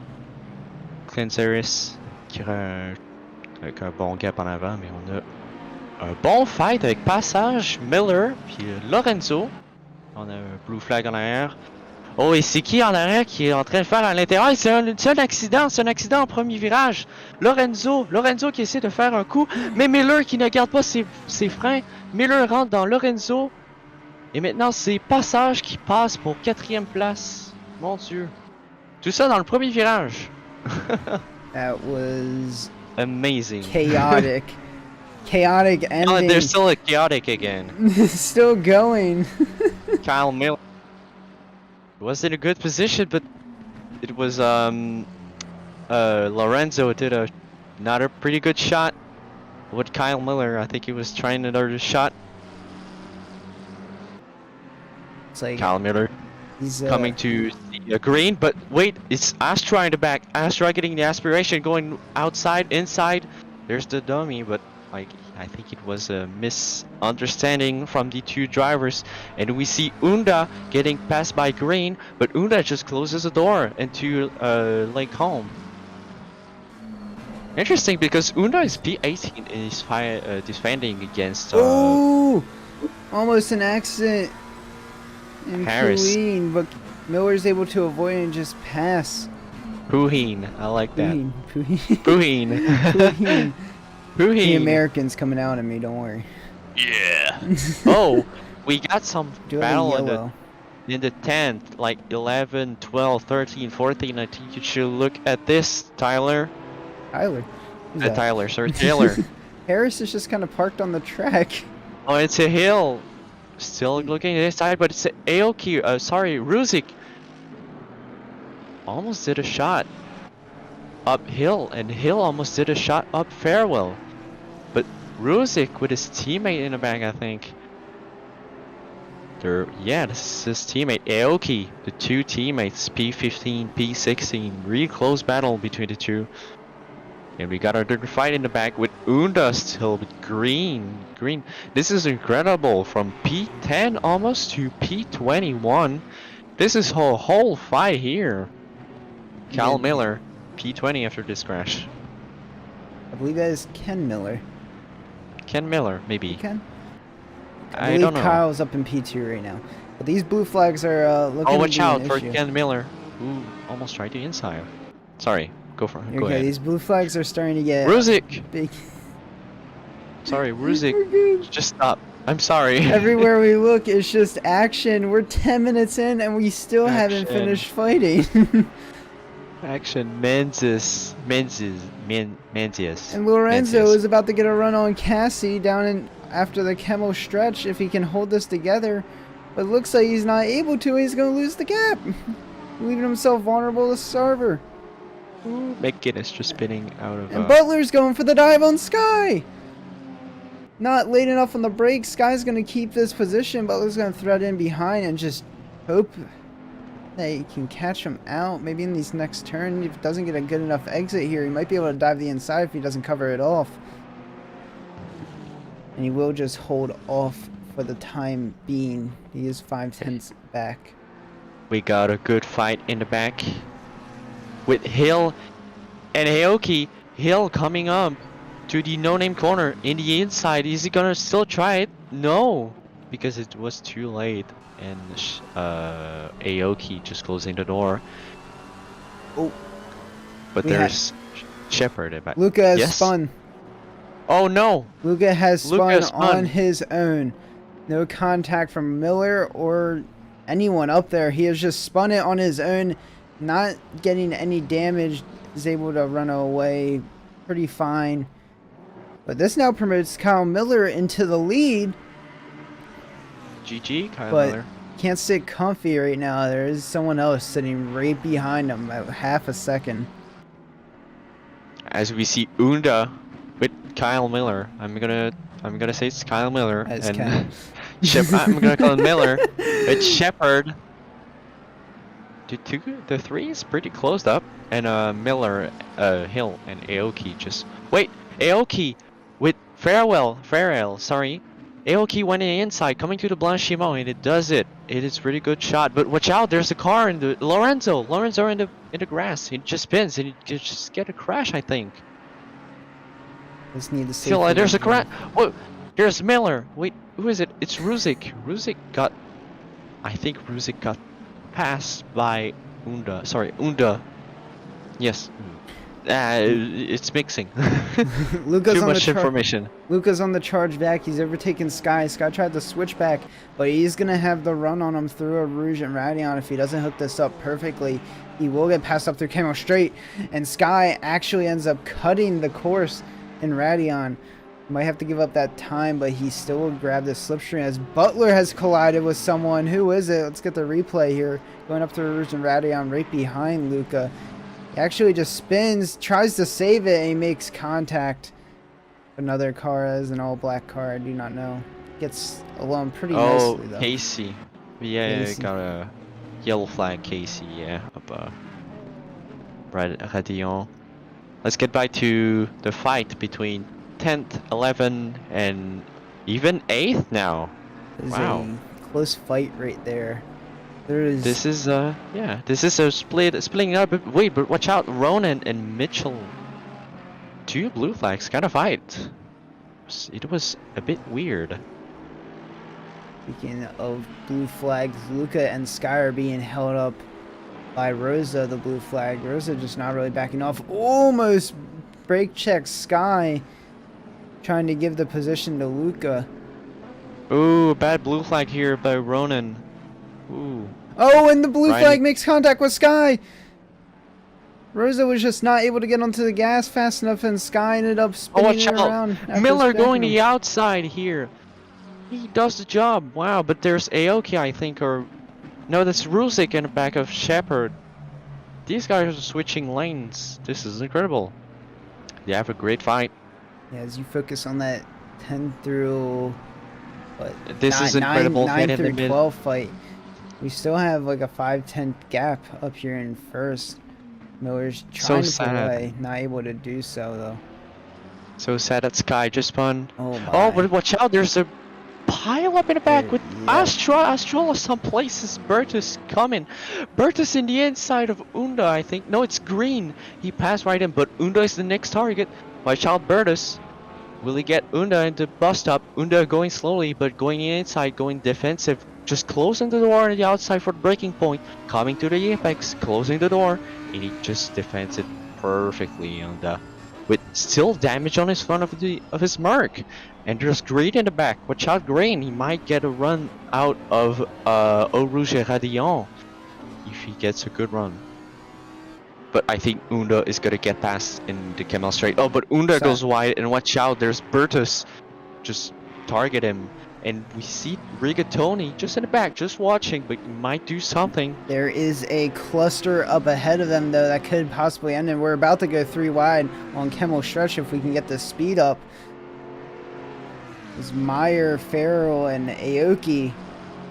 Clenseris qui avec un bon gap en avant, mais on a un bon fight avec Passage, Miller, puis Lorenzo. On a un blue flag en arrière. Oh, et c'est qui en arrière qui est en train de faire à l'intérieur? C'est un accident en premier virage. Lorenzo qui essaie de faire un coup, mais Miller qui ne garde pas ses freins. Miller rentre dans Lorenzo. Et maintenant, c'est Passage qui passe pour 4e place. Mon Dieu. Tout ça dans le premier virage. That was amazing. Chaotic. Chaotic ending. Oh, they're still chaotic again. Still going. Kyle Miller was in a good position, but it was Lorenzo did not a pretty good shot with Kyle Miller. I think he was trying another shot. It's like Kyle Miller he's coming to the green, but wait, it's Astra in the back. Astra getting the aspiration, going outside, inside. There's the dummy, but like I think it was a misunderstanding from the two drivers, and we see Unda getting passed by green, but Unda just closes the door into Lake Home. Interesting, because Unda is P18 and is defending against oh, almost an accident in Harris. Queen, but Miller's able to avoid and just pass. Puheen, I like that. Puheen. Puheen. Puheen. Puheen. The Americans coming out at me, don't worry. Yeah. Oh, we got some Do it in battle yellow. in the 10th, like 11, 12, 13, 14. I think you should look at this, Tyler. Tyler. Who's that? Tyler, sorry, Taylor. Harris is just kind of parked on the track. Oh, it's a hill. Still looking at this side, but it's Aoki. Sorry, Ruzik. Almost did a shot uphill, and Hill almost did a shot up Farewell. But Ruzik with his teammate in the back, I think. Yeah, this is his teammate Aoki. The two teammates, P15, P16. Really close battle between the two. And we got our good fight in the back with Unda still with green. This is incredible. From P10 almost to P21. This is a whole fight here. Cal Miller, P20 after this crash. I believe that is Ken Miller. Ken Miller, maybe. Ken? I believe don't know. Kyle's up in P2 right now. But these blue flags are looking Oh, watch to be out an for issue. Ken Miller. Ooh, almost tried to inside. Sorry, go for it. Go Okay, ahead. these blue flags are starting to get Ruzik! big. Sorry, We're Ruzik. good. Just stop. I'm sorry. Everywhere we look, it's just action. We're 10 minutes in and we still haven't Action. finished fighting. Action, Menzies. And Lorenzo is about to get a run on Cassie down in after the Camel stretch if he can hold this together. But it looks like he's not able to. He's going to lose the gap. Leaving himself vulnerable to Sarver. McGinnis just spinning out of... And Butler's going for the dive on Sky. Not late enough on the brake. Sky's going to keep this position. Butler's going to thread in behind and just hope that he can catch him out. Maybe in these next turn, if he doesn't get a good enough exit here, he might be able to dive the inside if he doesn't cover it off. And he will just hold off for the time being. He is 5/10 back. We got a good fight in the back with Hill and Aoki. Hill coming up to the no-name corner in the inside. Is he gonna still try it? No, because it was too late. And Aoki just closing the door. Oh, but there's Shepard at back. Luca has spun. Oh no! Luca has Luca spun on his own. No contact from Miller or anyone up there. He has just spun it on his own, not getting any damage. Is able to run away pretty fine. But this now promotes Kyle Miller into the lead. GG, Kyle But Miller. can't sit comfy right now. There is someone else sitting right behind him at half a second. As we see Unda with Kyle Miller. I'm gonna say it's Kyle Miller. As And I'm gonna call him Miller. It's Shepard. the three is pretty closed up, and Miller, Hill, and Aoki just wait. Aoki with Farewell, sorry. Aoki went in the inside, coming to the Blanchiment, and it does it. It is really good shot, but watch out! There's a car in the Lorenzo in the grass. He just spins, and he just get a crash, I think. Just need to see. Still, there's a crash. Whoa, there's Miller. Wait, who is it? It's Ruzik. I think Ruzik got passed by Unda. Sorry, Unda. Yes. It's mixing. Luca's Too on much the information. Luca's on the charge back. He's overtaken Sky. Sky tried to switch back, but he's going to have the run on him through a Rouge and Radion. If he doesn't hook this up perfectly, he will get passed up through Camo Straight, and Sky actually ends up cutting the course in Radion. Might have to give up that time, but he still will grab the slipstream as Butler has collided with someone. Who is it? Let's get the replay here. Going up through Rouge and Radion right behind Luca. He actually just spins, tries to save it, and he makes contact. Another car as an all-black car, I do not know. Gets along pretty nicely, though. Casey. Yeah, Casey. got a yellow flag, Casey, yeah, up Radion. Let's get back to the fight between 10th, 11th, and even 8th now. This Wow. is a close fight right there. This is a splitting up. Wait, but watch out, Ronan and Mitchell. 2 blue flags kind of fight. It was a bit weird. Speaking of blue flags, Luca and Sky are being held up by Rosa, the blue flag. Rosa just not really backing off. Almost brake checks Sky, trying to give the position to Luca. Ooh, a bad blue flag here by Ronan. Ooh. Oh, and the blue Ryan. flag makes contact with Sky. Rosa was just not able to get onto the gas fast enough, and Sky ended up spinning it around. after Miller smacking going him. the outside here. He does the job. Wow, but there's Aoki, I think, or no, that's Ruzik in the back of Shepard. These guys are switching lanes. This is incredible. They have a great fight. Yeah, as you focus on that 10 through what? This is incredible. 9 Right in the through mid. 12 fight. We still have like a 5-10 gap up here in first. Miller's trying to pull away, not able to do so though. So sad that Sky just spun. Oh my. Oh, but watch out! There's a pile up in the back with yeah. Astrola some places. Bertus coming. Bertus in the inside of Unda, I think. No, it's Green. He passed right in, but Unda is the next target. Watch out, Bertus. Will he get Unda into bus stop? Unda going slowly, but going inside, going defensive. Just closing the door on the outside for the breaking point. Coming to the apex, closing the door. And he just defends it perfectly. And with still damage on his front of his mark. And there's Green in the back. Watch out, Green. He might get a run out of Eau Rouge et Radion if he gets a good run. But I think Unda is gonna get past in the Camel Straight. Oh, but Unda goes wide, and watch out, there's Bertus. Just target him. And we see Rigatoni just in the back, just watching, but he might do something. There is a cluster up ahead of them though that could possibly end, and we're about to go 3 wide on Camel Stretch if we can get the speed up. Is Meyer, Farrell, and Aoki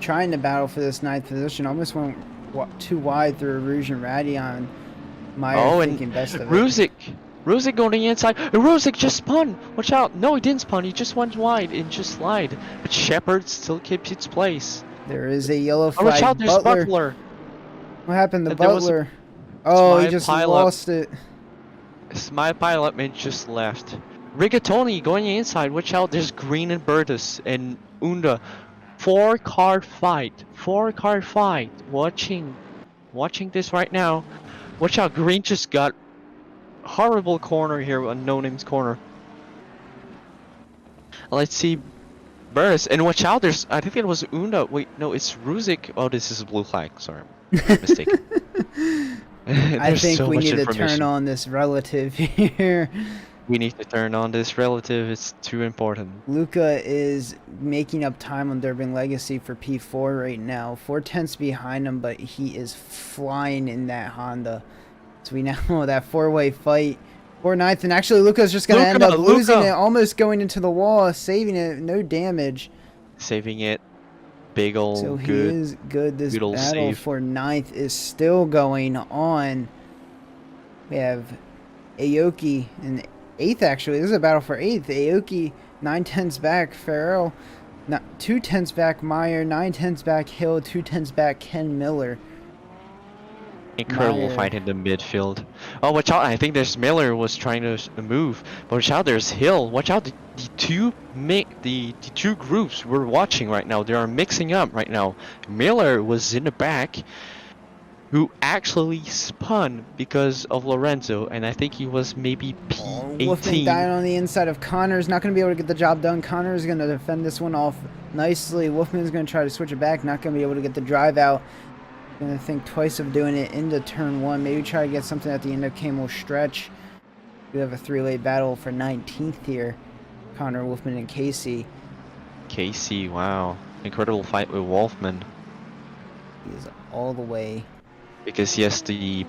trying to battle for this 9th position. Almost went 2 wide through Rouge and Radion. Meyer thinking best of it. Ruzik going to the inside. Ruzik just spun. Watch out. No, he didn't spun. He just went wide and just slide. But Shepard still keeps its place. There is a yellow Oh, flag. watch out. There's Butler. What happened to There was Butler? Oh, he Smile just pileup. lost it. My pilot man just left. Rigatoni going inside. Watch out. There's Green and Bertus and Unda. 4-car fight. 4-car fight. Watching this right now. Watch out. Green just got horrible corner here on No Name's corner. Let's see Burris, and watch out, there's, I think it was Unda. Wait, no, it's Ruzik. Oh, this is a blue flag, sorry. Mistaken. I think so we much need to information. turn on this relative here. We need to turn on this relative, it's too important. Luca is making up time on Durbin Legacy for P4 right now. 4/10ths behind him, but he is flying in that Honda. So we now know that 4-way fight for 9th, and actually Luca's just going to end up losing it, almost going into the wall, saving it, no damage. Saving it. big ol' So he good. is good. This good ol' battle save. for 9th is still going on. We have Aoki in 8th, actually. This is a battle for 8th. Aoki, 9/10s back. Farrell, 2/10s back. Meyer, 9/10s back. Hill, 2/10s back. Ken Miller. Incredible Meyer. fight in the midfield. Oh, watch out! I think there's Miller was trying to move, but watch out! There's Hill. Watch out! The two groups we're watching right now, they are mixing up right now. Miller was in the back, who actually spun because of Lorenzo, and I think he was maybe Wolfman P18. dying on the inside of Connor's. Not going to be able to get the job done. Connor's going to defend this one off nicely. Wolfman's going to try to switch it back. Not going to be able to get the drive out. Going to think twice of doing it into turn 1. Maybe try to get something at the end of Camel Stretch. We have a 3-way battle for 19th here. Connor, Wolfman, and Casey. Casey, wow. Incredible fight with Wolfman. He is all the way. Because he has the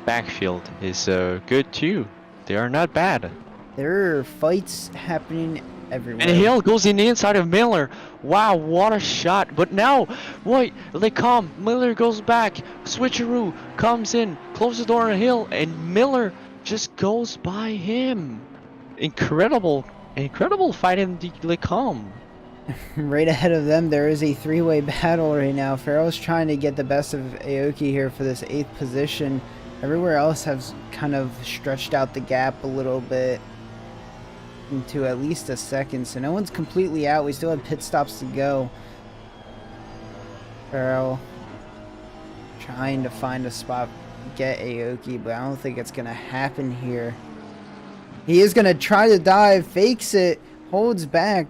backfield is good too. They are not bad. There are fights happening everywhere. And Hill goes in the inside of Miller. Wow, what a shot. But now, wait, they come. Miller goes back. Switcheroo comes in, closes the door on Hill, and Miller just goes by him. Incredible fight in the Lecom. Right ahead of them, there is a 3-way battle right now. Farrell's trying to get the best of Aoki here for this 8th position. Everywhere else has kind of stretched out the gap a little bit into at least a second, so no one's completely out. We still have pit stops to go. Farrell trying to find a spot, get Aoki, but I don't think it's gonna happen here. He is gonna try to dive, fakes it, holds back,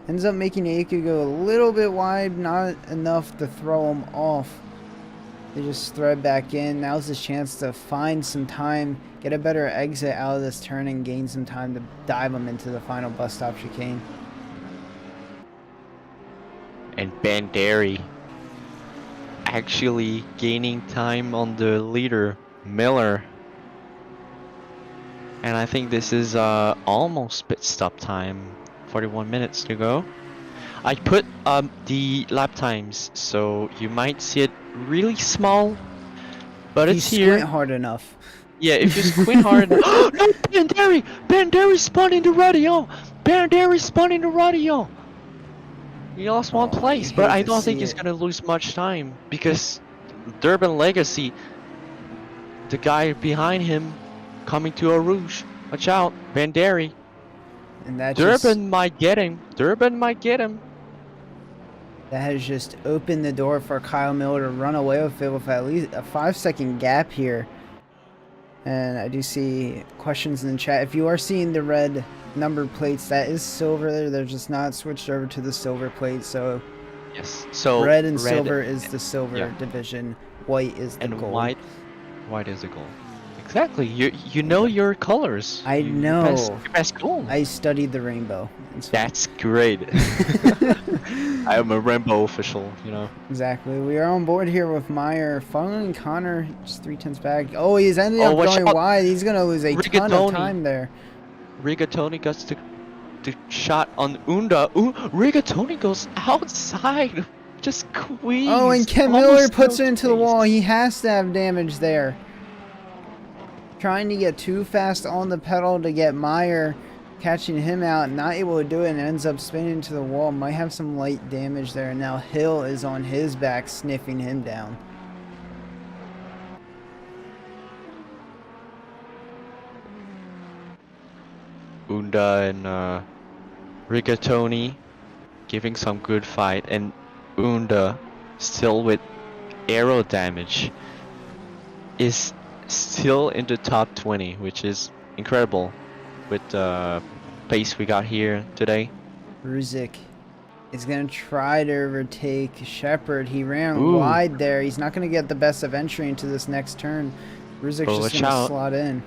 ends up making Aoki go a little bit wide, not enough to throw him off. They just thread back in. Now's his chance to find some time, get a better exit out of this turn, and gain some time to dive him into the final bus stop chicane. And Banderi actually gaining time on the leader, Miller. And I think this is almost pit stop time. 41 minutes to go. I put the lap times, so you might see it really small, but it's here. Squint hard enough. Yeah, if you squint hard. No, Banderi! Banderi spun into radio! Banderi spun into radio! He lost one place, but I don't think he's gonna lose much time because Durban Legacy, the guy behind him, coming to a Rouge. Watch out, Banderi. And that Durban might get him. Durban might get him. That has just opened the door for Kyle Miller to run away with it with at least a 5-second gap here. And I do see questions in the chat. If you are seeing the red number plates, that is silver there. They're just not switched over to the silver plate. So yes. So red and silver is the silver yeah. division. White is the and gold. white is the gold. Exactly. You know your colors. I know. You best gold. I studied the rainbow. That's great. I am a rainbow official, you know. Exactly. We are on board here with Meyer. Following Connor, just 3/10 back. Oh, he's ended up going wide. He's going to lose a ton of time there. Rigatoni gets the shot on Unda. Rigatoni goes outside. Just squeeze. Oh, and Ken Miller puts it into the wall. He has to have damage there. Trying to get too fast on the pedal to get Meyer, catching him out, not able to do it, and ends up spinning into the wall. Might have some light damage there. Now Hill is on his back, sniffing him down. Unda and Rigatoni giving some good fight, and Unda still with arrow damage is still in the top 20, which is incredible with the pace we got here today. Ruzik is going to try to overtake Shepard. He ran wide there. He's not going to get the best of entry into this next turn. Ruzik's just going to slot in.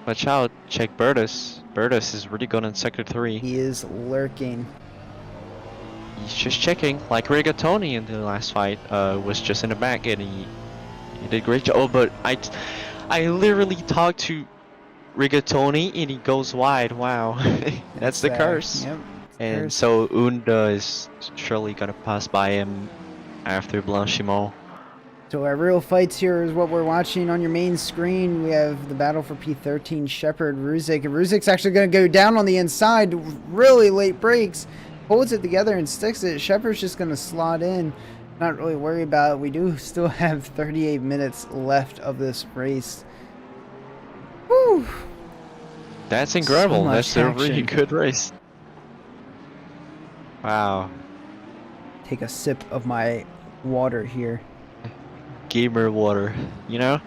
Watch out. Check Bertus. Bertus is really good in sector 3. He is lurking. He's just checking. Like Rigatoni in the last fight was just in the back, and he did a great job. Oh, but I literally talked to rigatoni and he goes wide. Wow, that's the curse. Yep. And Curse. so Unda is surely gonna pass by him after Blanchimont. So our real fights here is what we're watching on your main screen. We have the battle for P13, Shepard, Ruzik. And Ruzik's actually going to go down on the inside. Really late breaks. Holds it together and sticks it. Shepard's just going to slot in. Not really worry about it. We do still have 38 minutes left of this race. Whew. That's incredible. So That's a really action. good race. Wow. Take a sip of my water here. Gamer water, you know?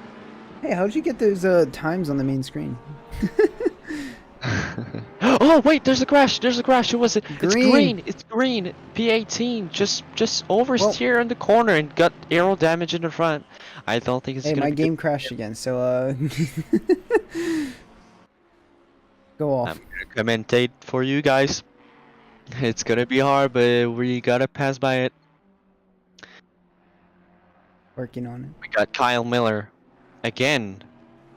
Hey, how'd you get those times on the main screen? Oh wait, there's a crash. There's a crash. Who was it? Green. It's green. It's green. P18 just oversteer in the corner and got aero damage in the front. I don't think it's Hey, gonna my be game good. crashed again, so go off. I'm gonna commentate for you guys. It's gonna be hard, but we gotta pass by it. Working on it. We got Kyle Miller again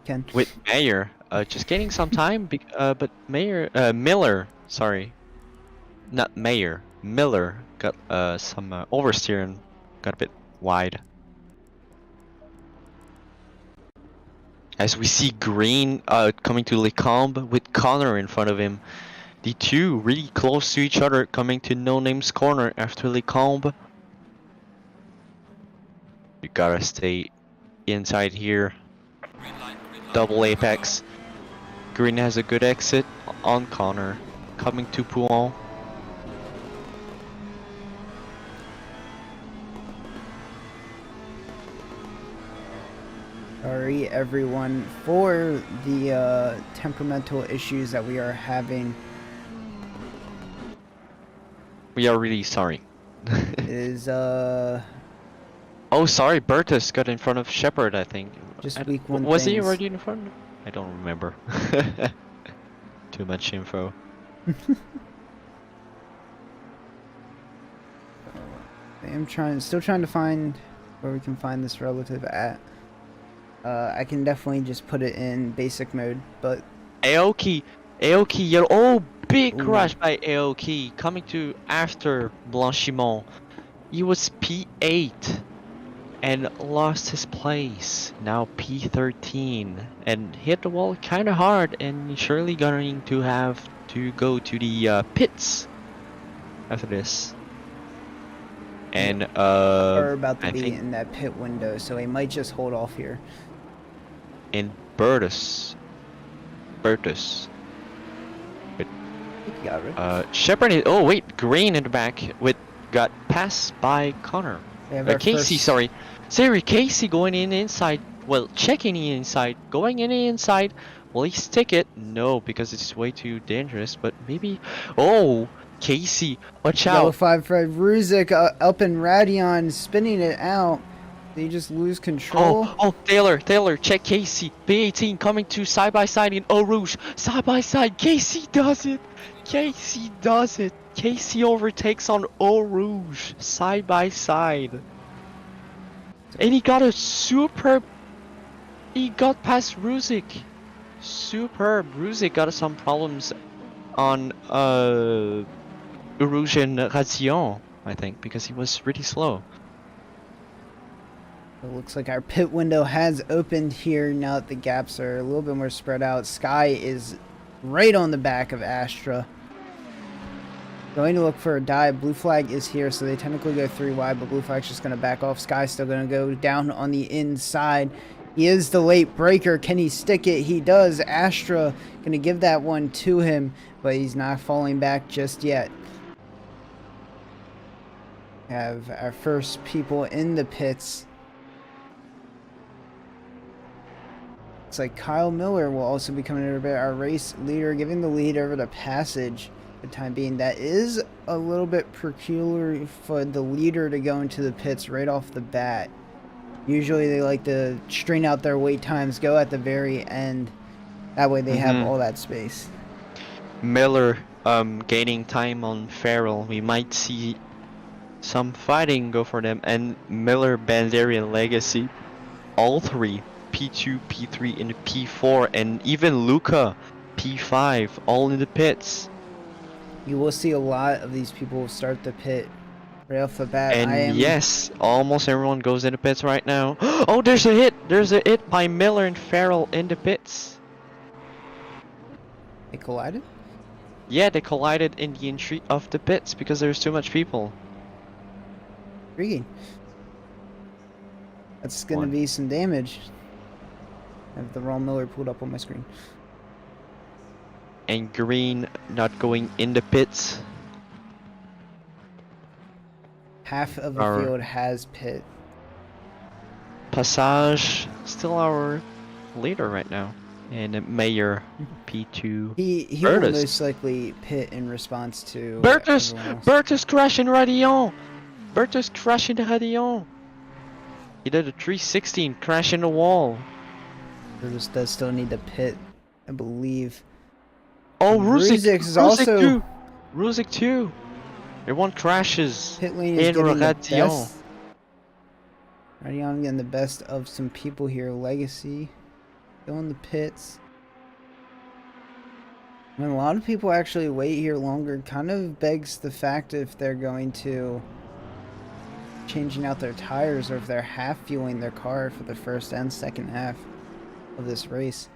Ken. with Mayer. Just getting some time, but Miller, sorry, not Mayer. Miller got some oversteer and got a bit wide. As we see Green coming to Lecombe with Connor in front of him. The two really close to each other coming to No Name's corner after Lecombe. You gotta stay inside here. Double apex. Green has a good exit on Connor. Coming to Pouon. Sorry, everyone, for the temperamental issues that we are having. We are really sorry. It is Oh, sorry, Bertus got in front of Shepard, I think. just week one. Was he things. already in front? I don't remember. Too much info. Still trying to find where we can find this relative at. I can definitely just put it in basic mode, but Aoki, yellow. Oh, big Ooh. crash by Aoki coming to after Blanchimont. He was P8 and lost his place. Now P13 and hit the wall kind of hard and surely going to have to go to the pits after this. And we're about to I be think in that pit window, so he might just hold off here. in Bertus. He got rid. Shepard is, oh wait, Green in the back with got passed by Connor. We have our Casey, first- sorry. Casey going in inside. Well, checking in inside, going in inside. Will he stick it? No, because it's way too dangerous. But maybe. Oh, Casey, watch Yellow out! 5 Ruzik up in Radion, spinning it out. Did he just lose control? Oh, Taylor, check Casey. P18 coming to side by side in Eau Rouge. Side by side, Casey does it. Casey overtakes on Eau Rouge, side by side. And he got a superb. He got past Ruzik. Superb. Ruzik got some problems on Eau Rouge and Ration, I think, because he was really slow. It looks like our pit window has opened here now that the gaps are a little bit more spread out. Sky is right on the back of Astra. Going to look for a dive. Blue flag is here, so they technically go 3 wide, but blue flag's just going to back off. Sky's still going to go down on the inside. He is the late breaker. Can he stick it? He does. Astra going to give that one to him, but he's not falling back just yet. Have our first people in the pits. Looks like Kyle Miller will also be coming over, our race leader, giving the lead over to Passage for the time being. That is a little bit peculiar for the leader to go into the pits right off the bat. Usually they like to string out their wait times, go at the very end. That way they have all that space. Miller gaining time on Farrell. We might see some fighting go for them. And Miller, Bandarian, Legacy, all three P2, P3, and P4, and even Luca, P5, all in the pits. You will see a lot of these people start the pit right off the bat. And yes, almost everyone goes in the pits right now. Oh, there's a hit! There's a hit by Miller and Farrell in the pits. They collided? Yeah, they collided in the entry of the pits because there's too much people. Intriguing. That's gonna be some damage. I have the wrong Miller pulled up on my screen. And Green not going in the pits. Half of the field has pit. Passage still our leader right now. And Mayor P2. He will most likely pit in response to Bertus crashing Radion. Bertus crashing the Radion. He did a 360 and crash in the wall. Bertus does still need to pit, I believe. Oh, Ruzik is also too. Ruzik too. Everyone crashes. Pit lane is getting the best. Radion getting the best of some people here. Legacy still in the pits. When a lot of people actually wait here longer, kind of begs the fact if they're going to changing out their tires or if they're half fueling their car for the first and second half of this race.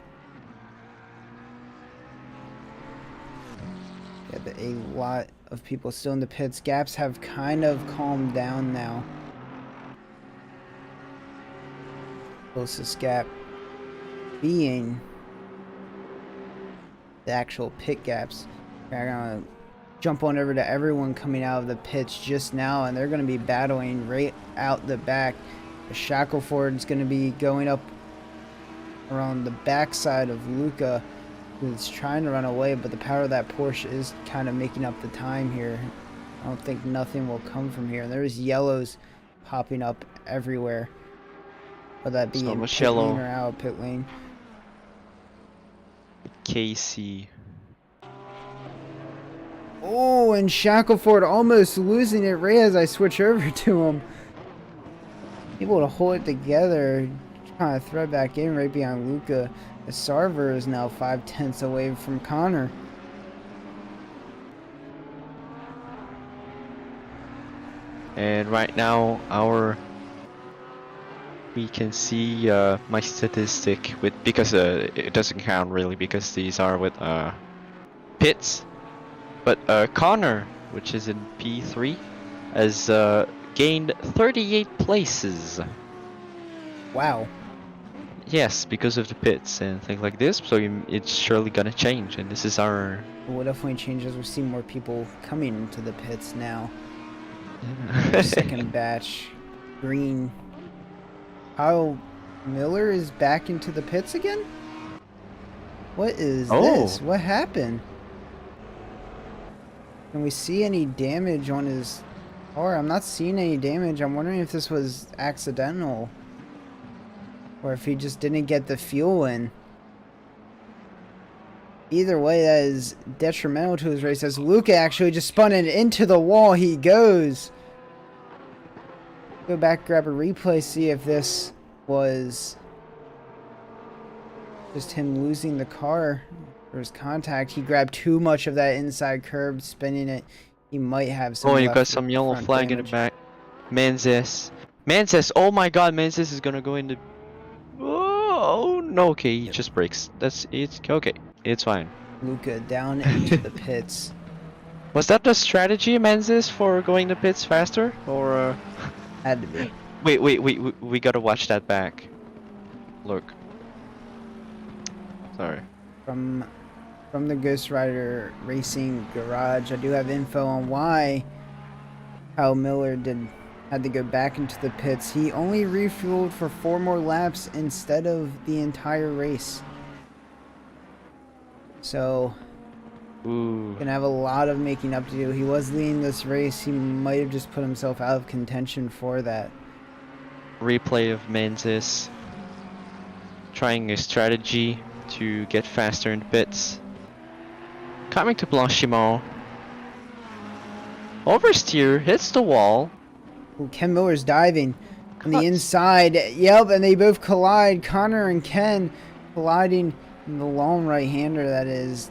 Yeah, but a lot of people still in the pits. Gaps have kind of calmed down now. Closest gap being the actual pit gaps. I'm gonna jump on over to everyone coming out of the pits just now, and they're gonna be battling right out the back. The Shackleford's gonna be going up around the backside of Luca, who's trying to run away, but the power of that Porsche is kind of making up the time here. I don't think nothing will come from here. And there's yellows popping up everywhere. Whether that be in pit lane or out of pit lane. Casey. Oh, and Shackleford almost losing it right as I switch over to him. Able to hold it together, trying to throw it back in right behind Luca. The Sarver is now 5/10 away from Connor. And right now, we can see my statistic with because it doesn't count really because these are with pits. But Connor, which is in P3, has gained 38 places. Wow. Yes, because of the pits and things like this, so it's surely gonna change, and this is our... It will definitely change as we see more people coming into the pits now. Second batch. Green. Kyle Miller is back into the pits again? What is this? What happened? Can we see any damage on his car? I'm not seeing any damage. I'm wondering if this was accidental. Or if he just didn't get the fuel in. Either way, that is detrimental to his race. As Luca actually just spun it into the wall, he goes. Go back, grab a replay, see if this was just him losing the car or his contact. He grabbed too much of that inside curb, spinning it. He might have some. Oh, you got some yellow flag in the back. Menzies. Oh my God, Menzies is gonna go in the. Oh no, okay, he just breaks. It's okay. It's fine. Luca down into the pits. Was that the strategy, Menzies, for going the pits faster, or? Had to be. Wait, we gotta watch that back. Look. Sorry. From the Ghost Rider Racing Garage, I do have info on why Kyle Miller had to go back into the pits. He only refueled for 4 more laps instead of the entire race. So, gonna have a lot of making up to do. He was leading this race. He might have just put himself out of contention for that. Replay of Menzies trying a strategy to get faster in the pits. Coming to Blanchimont. Oversteer, hits the wall. Ooh, Ken Miller's diving. on the inside. Yep, and they both collide. Connor and Ken colliding. And the lone right-hander, that is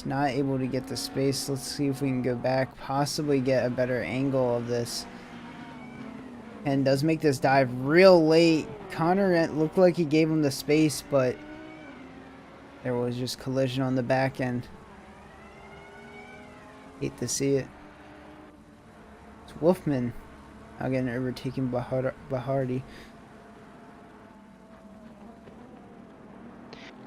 not able to get the space. Let's see if we can go back, possibly get a better angle of this. And does make this dive real late. Connor looked like he gave him the space, but there was just collision on the back end. Hate to see it. It's Wolfman now getting overtaken by Bahardi.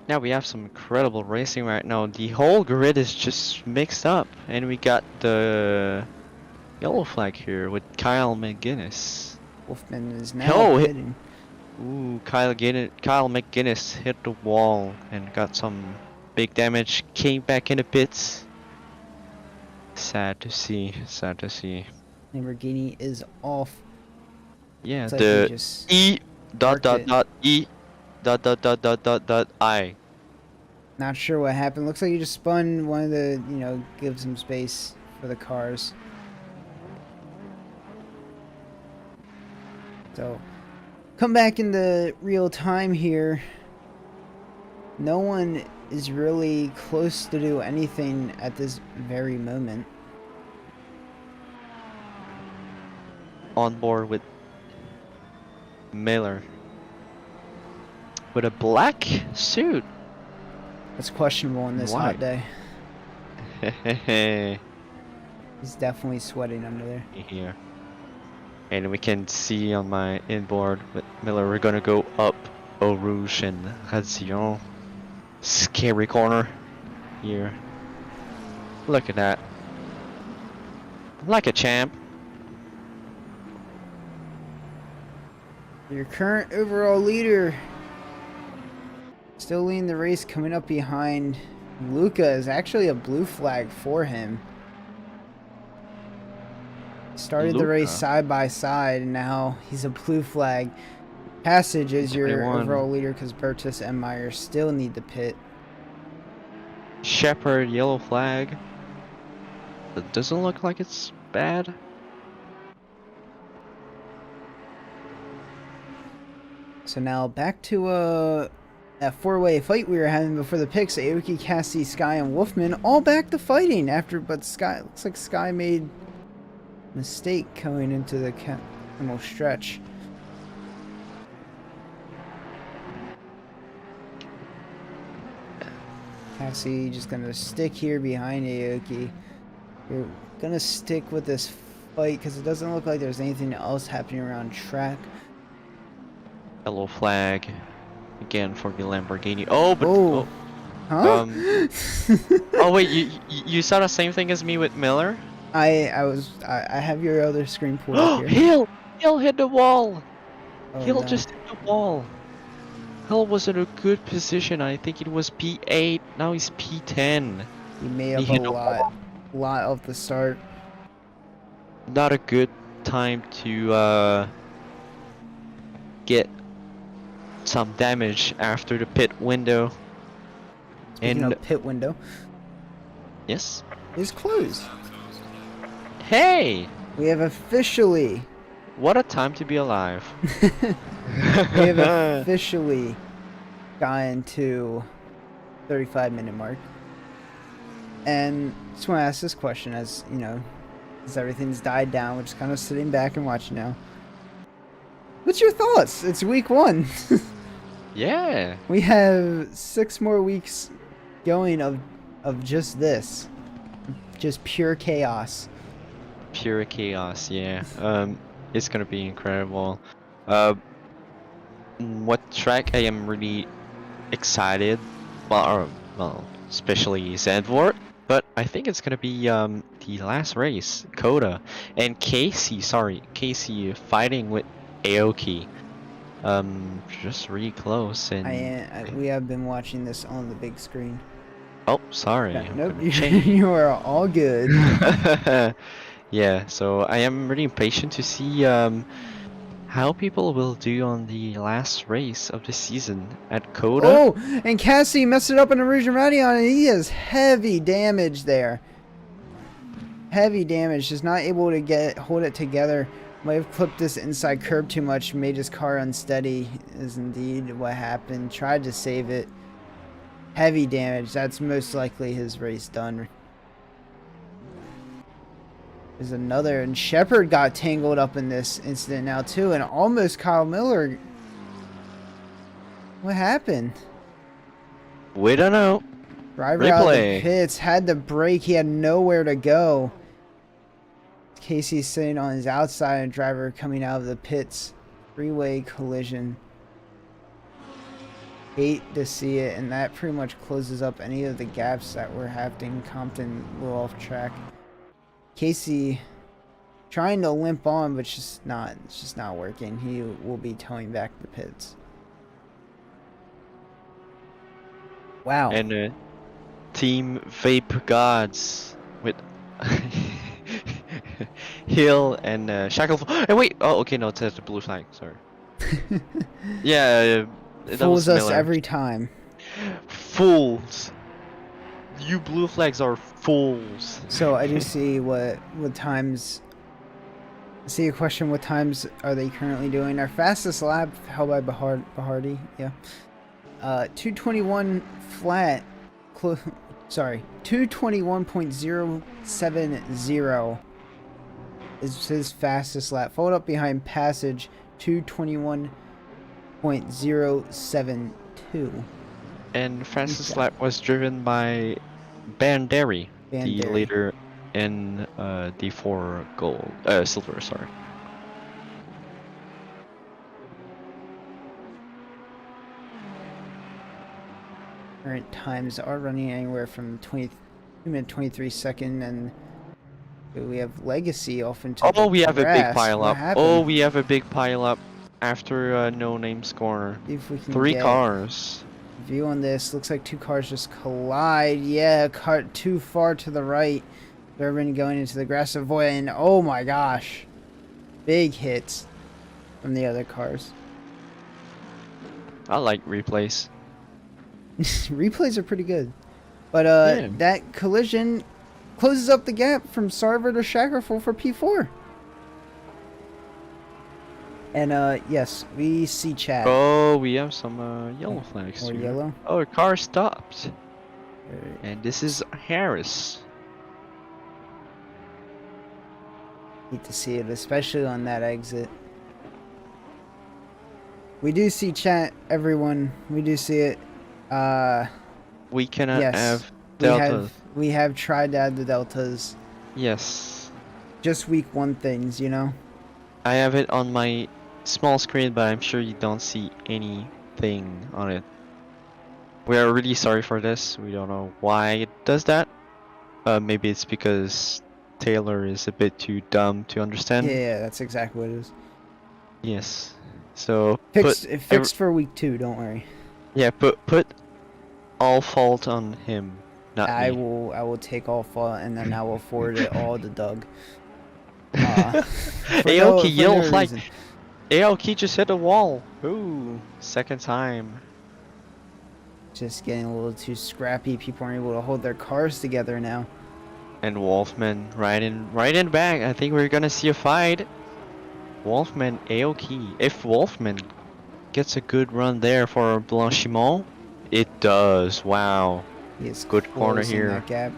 Now we have some incredible racing right now. The whole grid is just mixed up, and we got the yellow flag here with Kyle McGuinness. Wolfman is now hitting. Ooh, Kyle McGuinness hit the wall and got some big damage. Came back in the pits. Sad to see. Sad to see. Lamborghini is off. Yeah, It's like the he just E dot parked it. dot E dot I. Not sure what happened. Looks like he just spun one of the, give some space for the cars. So, come back into real time here. No one is really close to do anything at this very moment. On board with Miller with a black suit. That's questionable on this Why? hot day. Here. He's definitely sweating under there. And we can see on my inboard with Miller, we're gonna go up Eau Rouge and Razion. Scary corner here. Look at that. Like a champ. Your current overall leader still leading the race, coming up behind Luca, is actually a blue flag for him. Started the race side by side, and now he's a blue flag. Passage is your 21. overall leader because Bertus and Meyer still need the pit. Shepard, yellow flag. It doesn't look like it's bad. So now back to that four-way fight we were having before the picks. Aoki, Cassie, Sky, and Wolfman all back to fighting after, but Sky looks like Sky made a mistake going into the final stretch. Cassie just gonna stick here behind Aoki. We're gonna stick with this fight because it doesn't look like there's anything else happening around track. Yellow flag again for the Lamborghini. Oh, but Oh. Huh? oh wait, you saw the same thing as me with Miller? I have your other screen pulled up here. Hill hit the wall. Oh, Hill no. just hit the wall. Hill was in a good position. I think it was P8. Now he's P10. He made up hit the a lot of the start. Not a good time to get some damage after the pit window. Speaking of pit window, yes. is closed. Hey, We have officially what a time to be alive. we have officially gotten to 35-minute mark. And just want to ask this question, as you know, as everything's died down, we're just kind of sitting back and watching now. What's your thoughts? It's week 1. Yeah. We have 6 more weeks going of just this. Just pure chaos. Pure chaos, yeah. It's gonna be incredible. What track I am really excited, well, especially Zandvoort, but I think it's gonna be the last race, Coda, and Casey fighting with Aoki. Just really close, and We have been watching this on the big screen. oh, sorry. Yeah, I'm nope, gonna change. you are all good. Yeah, so I am really impatient to see how people will do on the last race of the season at Coda. Oh, and Cassie messed it up in the Rouge and Radion, and he has heavy damage there. Heavy damage, just not able to hold it together. Might have clipped this inside curb too much, made his car unsteady, is indeed what happened. Tried to save it. Heavy damage, that's most likely his race done. There's another, and Shepard got tangled up in this incident now too, and almost Kyle Miller. What happened? We don't know. Driver out of the Replay. pits, had to brake, he had nowhere to go. Casey's sitting on his outside and driver coming out of the pits. Three-way collision. Hate to see it, and that pretty much closes up any of the gaps that were happening. Compton a little off track. Casey trying to limp on, but it's just not working. He will be towing back the pits. Wow. And Team Vape Gods with Hill and Shackleford. And wait, oh okay, no, it says the blue flag. Sorry. Yeah, that Fools was us Miller. every time. Fools. You blue flags are fools. So I do see what times. I see a question. What times are they currently doing? Our fastest lap held by Bahardi. Yeah. 221 flat. Sorry, 221.070 is his fastest lap. Followed up behind Passage 221.072. And fastest lap was driven by Banderi, the Banderi. leader in D4 gold, silver. Sorry. Current times are running anywhere from 2 minute 23 second, and we have Legacy off into Oh, the we have a big grass. pile What up. happened? Oh, we have a big pile up after No Name's corner. See if we can 3 get cars. view on this. Looks like 2 cars just collide. Yeah, car too far to the right. Durbin going into the grass avoid, and oh my gosh, big hits from the other cars. I like replays. Replays are pretty good, but Yeah. that collision closes up the gap from Sarver to Shackerful for P4. And yes, we see chat. Oh, we have some yellow flags Or too. yellow. Oh, a car stopped. Alright. And this is Harris. Hate to see it, especially on that exit. We do see chat, everyone. We do see it. We cannot Yes, have we delta. we have tried to add the deltas. Yes. Just week 1 things, you know? I have it on my small screen, but I'm sure you don't see anything on it. We are really sorry for this. We don't know why it does that. Maybe it's because Taylor is a bit too dumb to understand. Yeah, that's exactly what it is. Yes. So Fixed for week 2, don't worry. yeah, put all fault on him, not I me. will take all fault, and then I will forward it all to Doug. For Aoki, yellow no flag. reason. Aoki just hit a wall. Ooh, second time. Just getting a little too scrappy. People aren't able to hold their cars together now. And Wolfman right in back. I think we're gonna see a fight. Wolfman, Aoki. If Wolfman gets a good run there for Blanchimont, it does. Wow. He is Good corner closing here. that gap.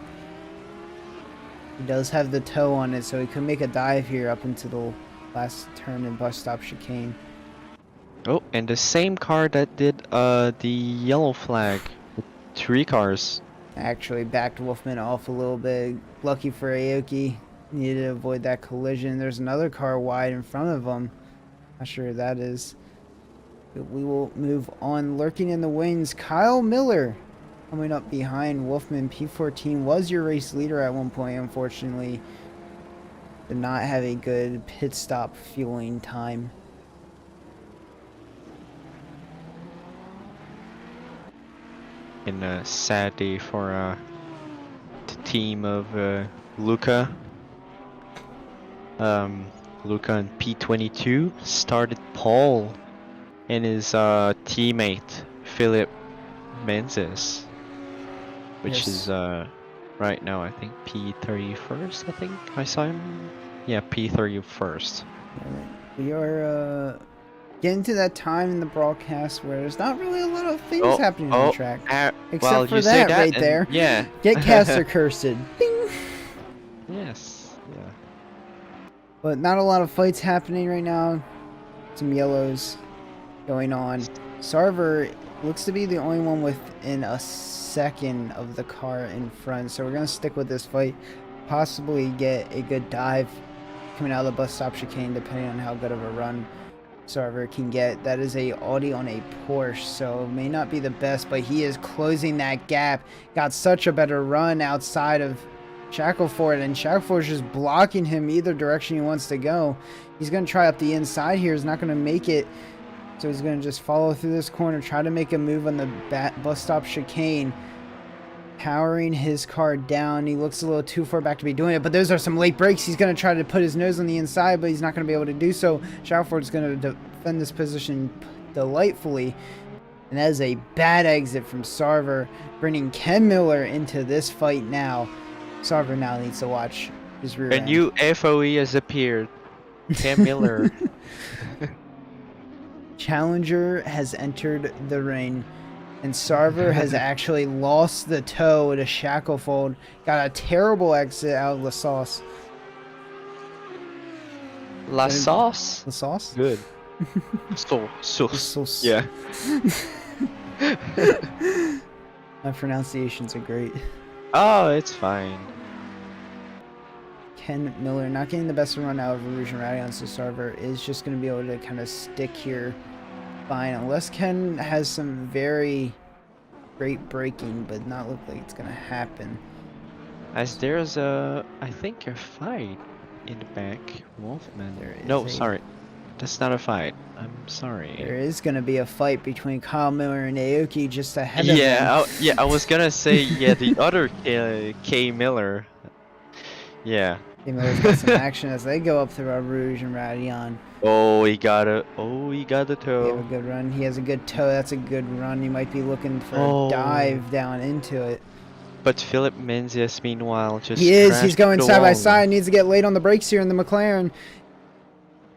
He does have the toe on it, so he could make a dive here up into the last turn and bus stop chicane. Oh, and the same car that did the yellow flag. 3 cars. Actually backed Wolfman off a little bit. Lucky for Aoki. Needed to avoid that collision. There's another car wide in front of him. Not sure who that is. But we will move on. Lurking in the wings, Kyle Miller coming up behind Wolfman. P14 was your race leader at one point. Unfortunately, did not have a good pit stop fueling time. In a sad day for the team of Luca. Luca in P22 started pole, and his teammate Philip Menzies, which Yes. is right now I think P31st. I think I saw him. Yeah, P31st. We are getting to that time in the broadcast where there's not really a lot of things happening on the track. Except well, for you say that right and there. yeah. Get caster cursed. Ding! Yes. Yeah. But not a lot of fights happening right now. Some yellows going on. Sarver looks to be the only one within a second of the car in front. So we're going to stick with this fight. Possibly get a good dive coming out of the bus stop chicane depending on how good of a run Sarver can get. That is a Audi on a Porsche, so may not be the best, but he is closing that gap. Got such a better run outside of Shackleford, and Shackleford is just blocking him either direction he wants to go. He's going to try up the inside here. He's not going to make it, so he's going to just follow through this corner, try to make a move on the bus stop chicane. Powering his car down. He looks a little too far back to be doing it, but those are some late brakes. He's going to try to put his nose on the inside, but he's not going to be able to do so. Shackleford's going to defend this position delightfully. And that is a bad exit from Sarver, bringing Ken Miller into this fight now. Sarver now needs to watch his rear end. A new FOE has appeared. Ken Miller. Challenger has entered the ring. And Sarver has actually lost the toe to Shackleford. Got a terrible exit out of La Sauce. La Sauce? La Sauce? Good. Sauce. Yeah. My pronunciations are great. Oh, it's fine. Ken Miller not getting the best run out of Rouge and Radion, so Sarver is just going to be able to kind of stick here fine, unless Ken has some very great braking, but not look like it's gonna happen. As there's I think a fight in the back. Wolfman. No, sorry. That's not a fight. I'm sorry. There is gonna be a fight between Kyle Miller and Aoki just ahead of him. I was gonna say, yeah, the other K Miller. Yeah. K Miller's got some action as they go up through Rouge and Radion. Oh, he got the toe. He have a good run. He has a good toe. That's a good run. He might be looking for a dive down into it. But Philip Menzies, meanwhile, just He's going side by side. Needs to get late on the brakes here in the McLaren.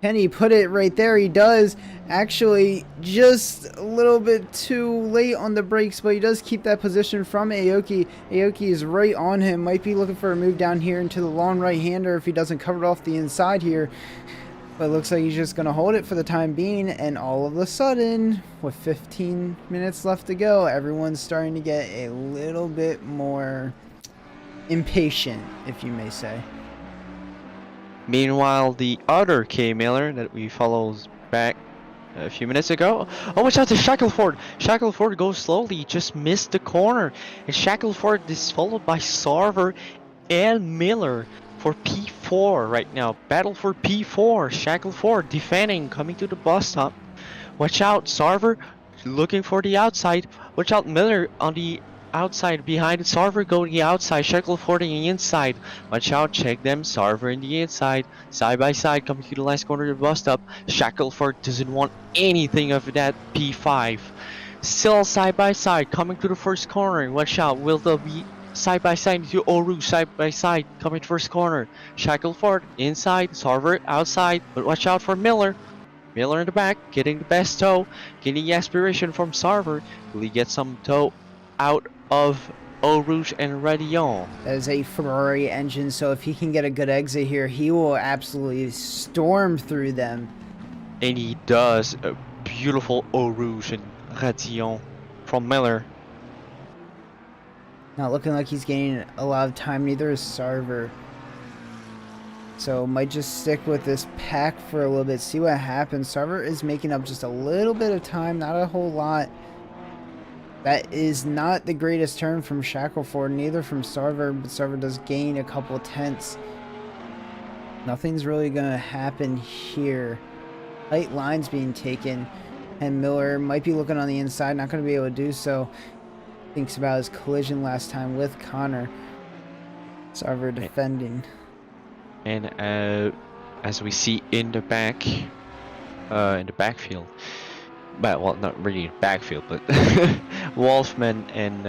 Can he put it right there? He does. Actually, just a little bit too late on the brakes, but he does keep that position from Aoki. Aoki is right on him. Might be looking for a move down here into the long right-hander if he doesn't cover it off the inside here. But it looks like he's just going to hold it for the time being, and all of a sudden, with 15 minutes left to go, everyone's starting to get a little bit more impatient, if you may say. Meanwhile, the other K Miller that we followed back a few minutes ago. Oh, watch out to Shackleford. Shackleford goes slowly, just missed the corner. And Shackleford is followed by Sarver and Miller for P4 right now. Battle for P4. Shackleford defending, coming to the bus stop. Watch out, Sarver looking for the outside. Watch out, Miller on the outside behind Sarver going the outside. Shackleford in the inside. Watch out, check them. Sarver in the inside. Side by side coming to the last corner of the bus stop. Shackleford doesn't want anything of that P5. Still side by side coming to the first corner. Watch out, will there be side by side to Oru, side by side coming to first corner. Shackleford inside, Sarver outside, but watch out for Miller. Miller in the back, getting the best toe, getting the aspiration from Sarver. Will he get some toe out of Eau Rouge and Radion? That is a Ferrari engine, so if he can get a good exit here, he will absolutely storm through them. And he does. A beautiful Eau Rouge and Radion from Miller. Not looking like he's gaining a lot of time, neither is Sarver. So might just stick with this pack for a little bit, see what happens. Sarver is making up just a little bit of time, not a whole lot. That is not the greatest turn from Shackleford, neither from Sarver, but Sarver does gain a couple tenths. Nothing's really going to happen here. Light lines being taken, and Miller might be looking on the inside, not going to be able to do so. Thinks about his collision last time with Connor. Sarver defending. And as we see in the backfield, well, not really backfield, but Wolfman and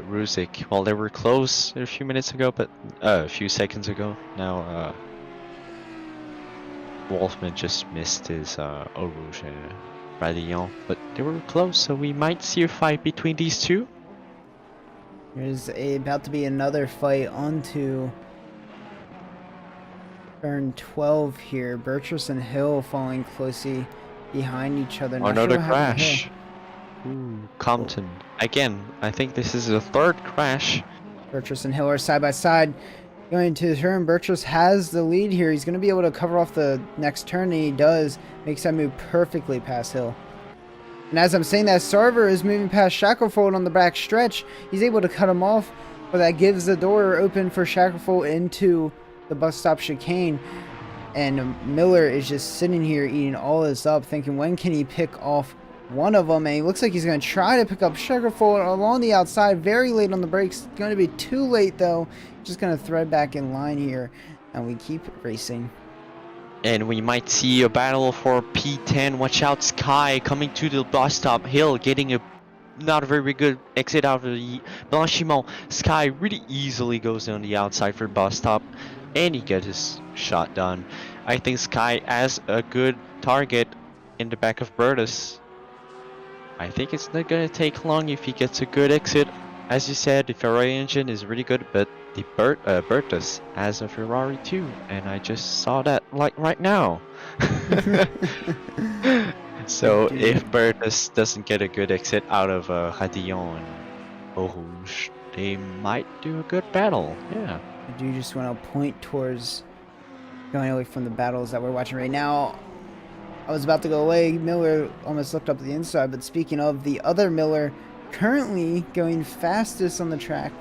Ruzic, well, they were close a few minutes ago, but a few seconds ago. Now Wolfman just missed his Eau Rouge and Radillon, but they were close, so we might see a fight between these two. There's about to be another fight onto turn 12 here. Burtress and Hill falling closely behind each other. Not Another sure what happened to crash. Hill. Ooh, Compton. Again, I think this is the third crash. Burtress and Hill are side by side going to the turn. Burtress has the lead here. He's going to be able to cover off the next turn, and he does. Makes that move perfectly past Hill. And as I'm saying that, Sarver is moving past Shackelfold on the back stretch. He's able to cut him off, but that gives the door open for Shackelfold into the bus stop chicane. And Miller is just sitting here eating all this up, thinking when can he pick off one of them. And he looks like he's going to try to pick up Shackelfold along the outside, very late on the brakes. Going to be too late though. Just going to thread back in line here, and we keep racing. And we might see a battle for P10. Watch out, Sky coming to the bus stop. Hill getting a not very good exit out of the Blanchiment. Sky really easily goes on the outside for bus stop, and he gets his shot done. I think Sky has a good target in the back of Bertus. I think it's not gonna take long if he gets a good exit. As you said, the Ferrari engine is really good, but the Bertus has a Ferrari too, and I just saw that like right now. So if Bertus doesn't get a good exit out of Radillon and Eau Rouge, they might do a good battle. Yeah. I do just want to point towards going away from the battles that we're watching right now. I was about to go away. Miller almost looked up the inside, but speaking of, the other Miller currently going fastest on the track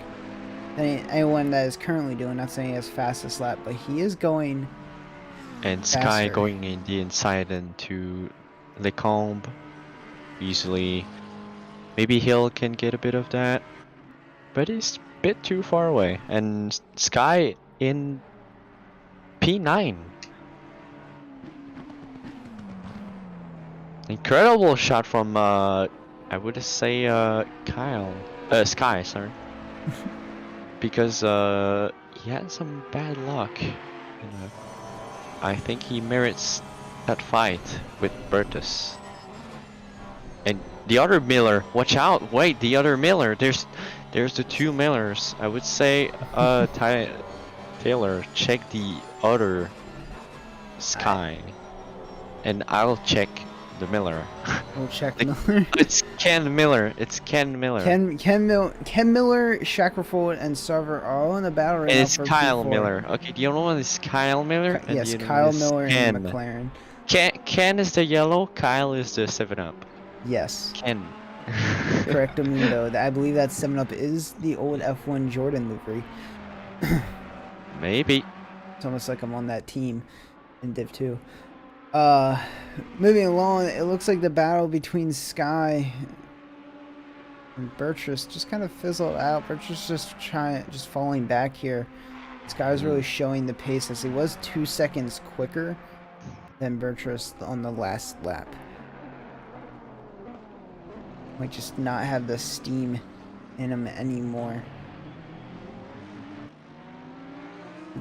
than anyone that is currently doing. Not saying he has fastest lap, but he is going and faster. Sky going in the inside into Lecombe easily. Maybe Hill can get a bit of that, but he's a bit too far away. And Sky in P9. Incredible shot from I would say Sky, sorry. Because he had some bad luck. I think he merits that fight with Bertus. And the other Miller, watch out! Wait, the other Miller. There's the two Millers. I would say Taylor, check the other Sky, and I'll check the Miller. We'll check Miller. It's Ken Miller. It's Ken Miller. Ken Miller, Shackelfold, and Sarver are all in the battle right And now. it's For Kyle P4. Miller. Okay, the other one is Kyle Miller. And Yes, the other Kyle one is Miller Ken. and McLaren. Ken is the yellow. Kyle is the 7-Up. Yes. Ken. Correct, Amundo. I believe that 7-Up is the old F1 Jordan livery. Maybe. It's almost like I'm on that team in Div 2. Moving along, it looks like the battle between Sky and Burtress just kind of fizzled out. Burtress just falling back here. Sky was really showing the pace, as he was 2 seconds quicker than Burtress on the last lap. Might just not have the steam in him anymore.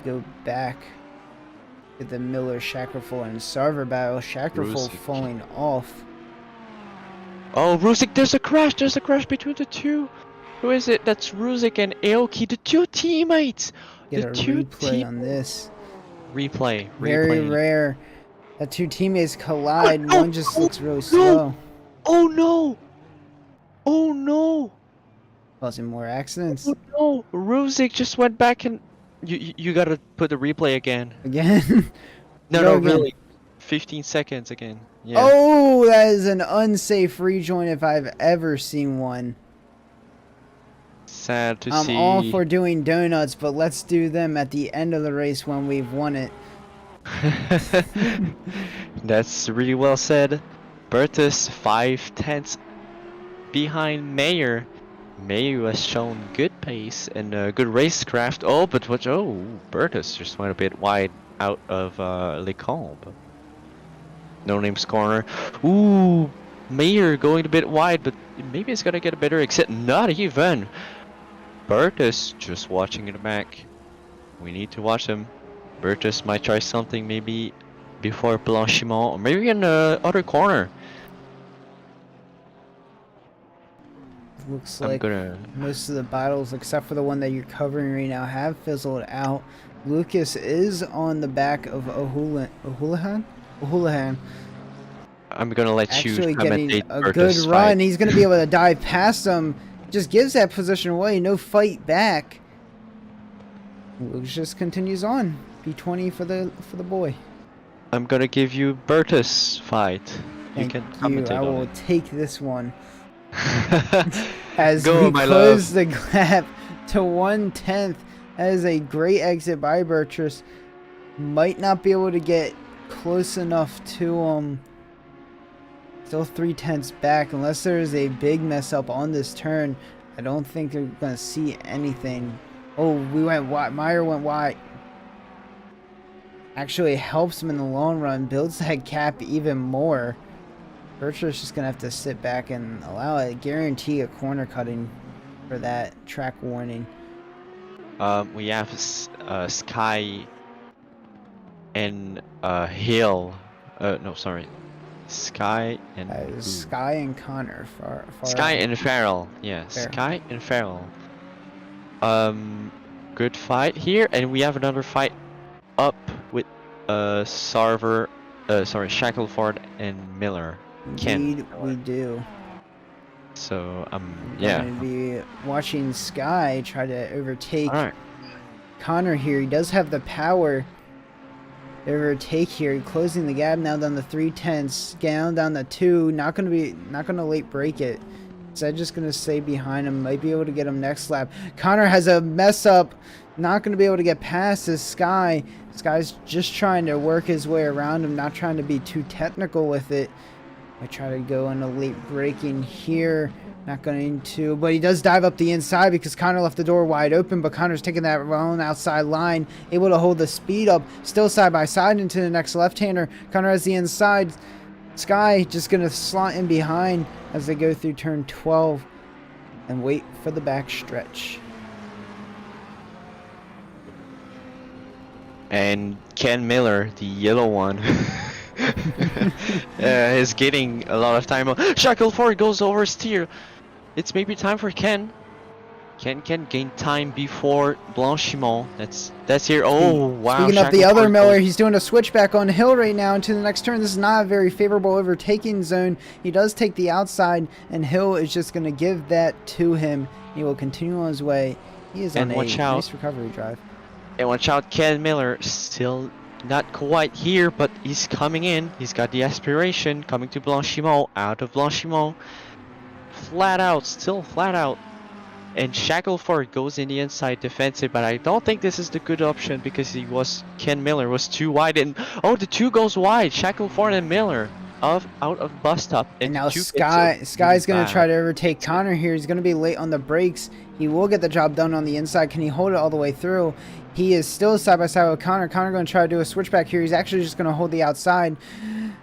Go back to the Miller, Shackelfold, and Sarver battle. Shackelfold falling off. Oh, Ruzik, there's a crash. There's a crash between the two. Who is it? That's Ruzik and Aoki, the two teammates. Get the a two replay on this. Replay. Very rare that two teammates collide. One just looks really slow. Oh no! Oh no! Causing more accidents. Oh no! Ruzik just went back and you gotta put the replay again. Again? No, really. 15 seconds again. Yeah. Oh, that is an unsafe rejoin if I've ever seen one. Sad to see. I'm all for doing donuts, but let's do them at the end of the race when we've won it. That's really well said. Bertus 5/10 behind Mayer. Mayer has shown good pace and good racecraft. Oh, but what? Oh, Bertus just went a bit wide out of Lecombe. No name's corner. Ooh, Mayer going a bit wide, but maybe it's gonna get a better exit. Not even. Bertus just watching in the back. We need to watch him. Bertus might try something maybe before Blanchiment, or maybe in the other corner. Looks I'm like gonna. most of the battles, except for the one that you're covering right now, have fizzled out. Lucas is on the back of O'Houlihan. I'm gonna let you Actually getting commentate a for good this run. fight. He's going to be able to dive past him. Just gives that position away. No fight back. Lucas just continues on. P20 for the boy. I'm gonna give you Bertus fight. You Thank can you. commentate I will on take this one. it. As Go, we my close love. the gap to 1/10. That is a great exit by Bertrus. Might not be able to get close enough to still 3/10 back unless there's a big mess up on this turn. I don't think they're gonna see anything. Oh, we went wide. Meyer went wide. Actually, it helps him in the long run. Builds that gap even more. Bertrus just gonna have to sit back and allow it. Guarantee a corner cutting for that track warning. We have Sky and Hill. No, sorry. Sky and who? Sky and Connor far Sky out. and Farrell. Yeah, Farrell. Sky and Farrell. Good fight here, and we have another fight up with Shackleford and Miller. Indeed, we do. So We're going to be watching Sky try to overtake Connor here. He does have the power to overtake here. Closing the gap now down to 3/10, down to 2. Not gonna late break it. Instead, just gonna stay behind him. Might be able to get him next lap. Connor has a mess up. Not gonna be able to get past this Sky. This guy's just trying to work his way around him. Not trying to be too technical with it. I try to go in a late braking here. Not going to, but he does dive up the inside because Connor left the door wide open, but Connor's taking that wrong outside line, able to hold the speed up, still side by side into the next left-hander. Connor has the inside. Sky just going to slot in behind as they go through turn 12 and wait for the back stretch. And Ken Miller, the yellow one, is getting a lot of time. Shackleford goes over steer. It's maybe time for Ken. Ken can gain time before Blanchiment. That's here. Oh wow! Speaking of the other Miller, he's doing a switchback on Hill right now into the next turn. This is not a very favorable overtaking zone. He does take the outside, and Hill is just going to give that to him. He will continue on his way. He is on a nice recovery drive. And watch out, Ken Miller, still not quite here, but he's coming in. He's got the aspiration, coming to Blanchiment, out of Blanchiment. Flat out, still flat out. And Shackleford goes in the inside defensive, but I don't think this is the good option because Ken Miller was too wide. And oh, the two goes wide, Shackleford and Miller. Out of bus stop. And now Sky's going to try to overtake Connor here. He's going to be late on the brakes. He will get the job done on the inside. Can he hold it all the way through? He is still side by side with Connor. Connor going to try to do a switchback here. He's actually just going to hold the outside.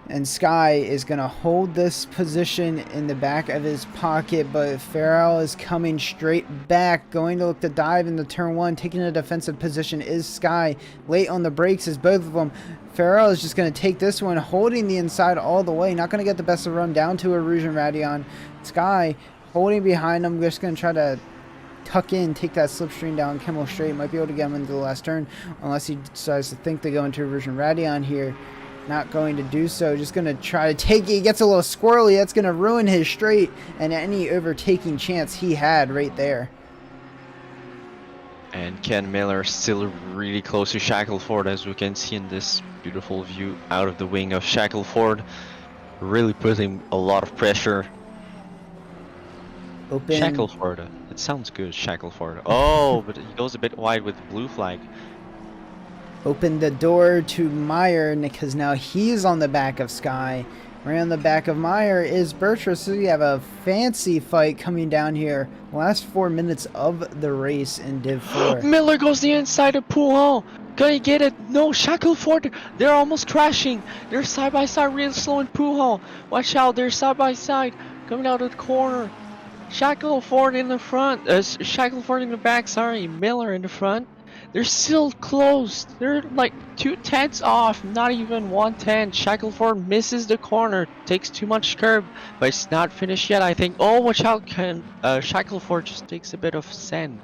And Sky is going to hold this position in the back of his pocket. But Farrell is coming straight back. Going to look to dive into turn 1. Taking a defensive position is Sky. Late on the brakes is both of them. Farrell is just going to take this one, holding the inside all the way. Not going to get the best of run down to a Rouge and Radion. Sky holding behind him. Just going to try to tuck in, take that slipstream down Kimmel straight. Might be able to get him into the last turn unless he decides to think to go into a Rouge and Radion here. Not going to do so. Just going to try to take it. He gets a little squirrely. That's going to ruin his straight and any overtaking chance he had right there. And Ken Miller still really close to Shackleford, as we can see in this beautiful view out of the wing of Shackleford. Really putting a lot of pressure. Open. Shackleford. It sounds good, Shackleford. Oh, but he goes a bit wide with the blue flag. Open the door to Meyer because now he's on the back of Sky. Right on the back of Meyer is Bertrus. So you have a fancy fight coming down here. Last 4 minutes of the race in Div 4. Miller goes the inside of Pouhon. Can he get it? No, Shackleford. They're almost crashing. They're side by side, real slow in Pouhon. Watch out, they're side by side. Coming out of the corner. Shackleford in the front. Shackleford in the back, sorry. Miller in the front. They're still close. They're like 2/10 off, not even 1/10. Shackleford misses the corner, takes too much curb, but it's not finished yet. I think. Oh, watch out! Can Shackleford just takes a bit of sand.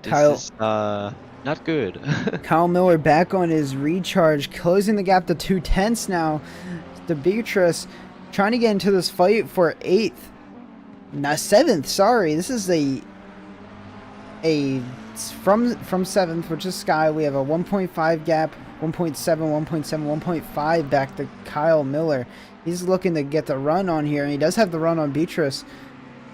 This Kyle is not good. Kyle Miller back on his recharge, closing the gap to 2/10 now. The Beatrice trying to get into this fight for 8th. Not 7th, sorry. This is from 7th, which is Sky. We have a 1.5 gap, 1.7, 1.7, 1.5 back to Kyle Miller. He's looking to get the run on here, and he does have the run on Beatrice.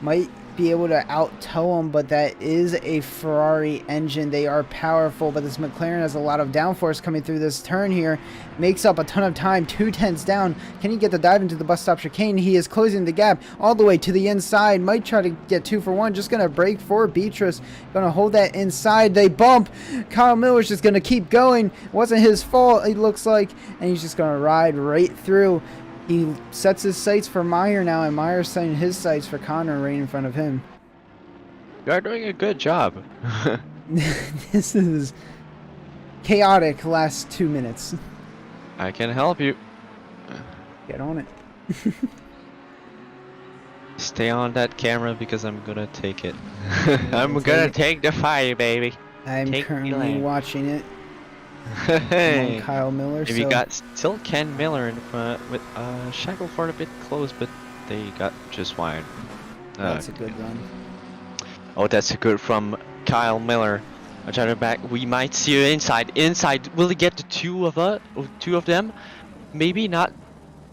Might be able to out-tow him, but that is a Ferrari engine. They are powerful, but this McLaren has a lot of downforce coming through this turn here. Makes up a ton of time. 2/10 down. Can he get the dive into the bus stop chicane? He is closing the gap all the way to the inside. Might try to get 2 for 1. Just going to break for Beatrice. Going to hold that inside. They bump. Kyle Miller's just going to keep going. Wasn't his fault, it looks like. And he's just going to ride right through. He sets his sights for Meyer now, and Meyer's setting his sights for Connor right in front of him. You're doing a good job. This is chaotic last 2 minutes. I can help you. Get on it. Stay on that camera because I'm gonna take it. I'm gonna take the fire, baby. I'm Take currently me watching it. Hey. On Kyle Miller. If you got still Ken Miller in front with Shackleford a bit close, but they got just wide. That's a good run. Oh, that's a good from Kyle Miller. I try to back. We might see you inside. Inside. Will he get the two of them? Maybe not.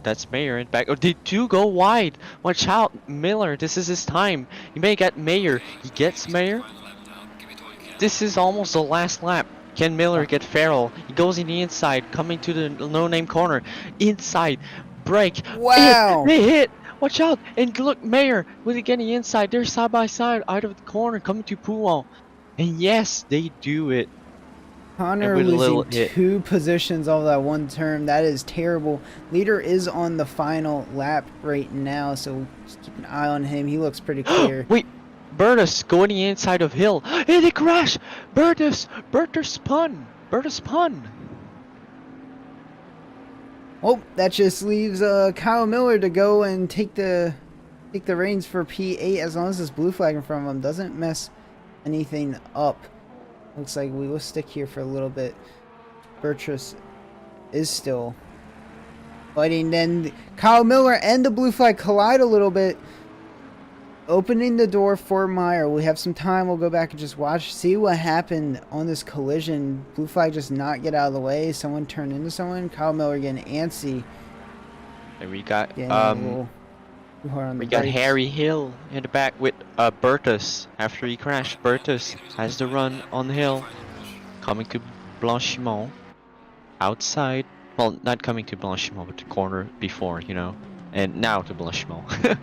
That's Mayer in back. Oh, did 2 go wide? Watch out, Miller. This is his time. He may get Mayer. He gets Mayer. This is almost the last lap. Can Miller get Farrell? He goes in the inside, coming to the no-name corner. Inside, break. Wow! They hit. Watch out! And look, Mayer with it getting inside. They're side by side out of the corner, coming to Pouon. And yes, they do it. Connor with a little losing hit. 2 positions over that one turn. That is terrible. Leader is on the final lap right now, so just keep an eye on him. He looks pretty clear. Wait, Bertus going the inside of Hill. Hey, they crash! Bertus spun. Bertus spun. Oh, that just leaves Kyle Miller to go and take the reins for P8 as long as this blue flag in front of him doesn't mess anything up. Looks like we will stick here for a little bit. Bertrus is still fighting. Then Kyle Miller and the blue flag collide a little bit, opening the door for Meyer. We have some time. We'll go back and just see what happened on this collision. Blue flag just not get out of the way. Someone turned into someone. Kyle Miller getting antsy. And we got we got Harry Hill in the back with Bertus. After he crashed, Bertus has the run on the hill, coming to Blanchimont outside. Well, not coming to Blanchimont, but the corner before, you know. And now to Blanchimont.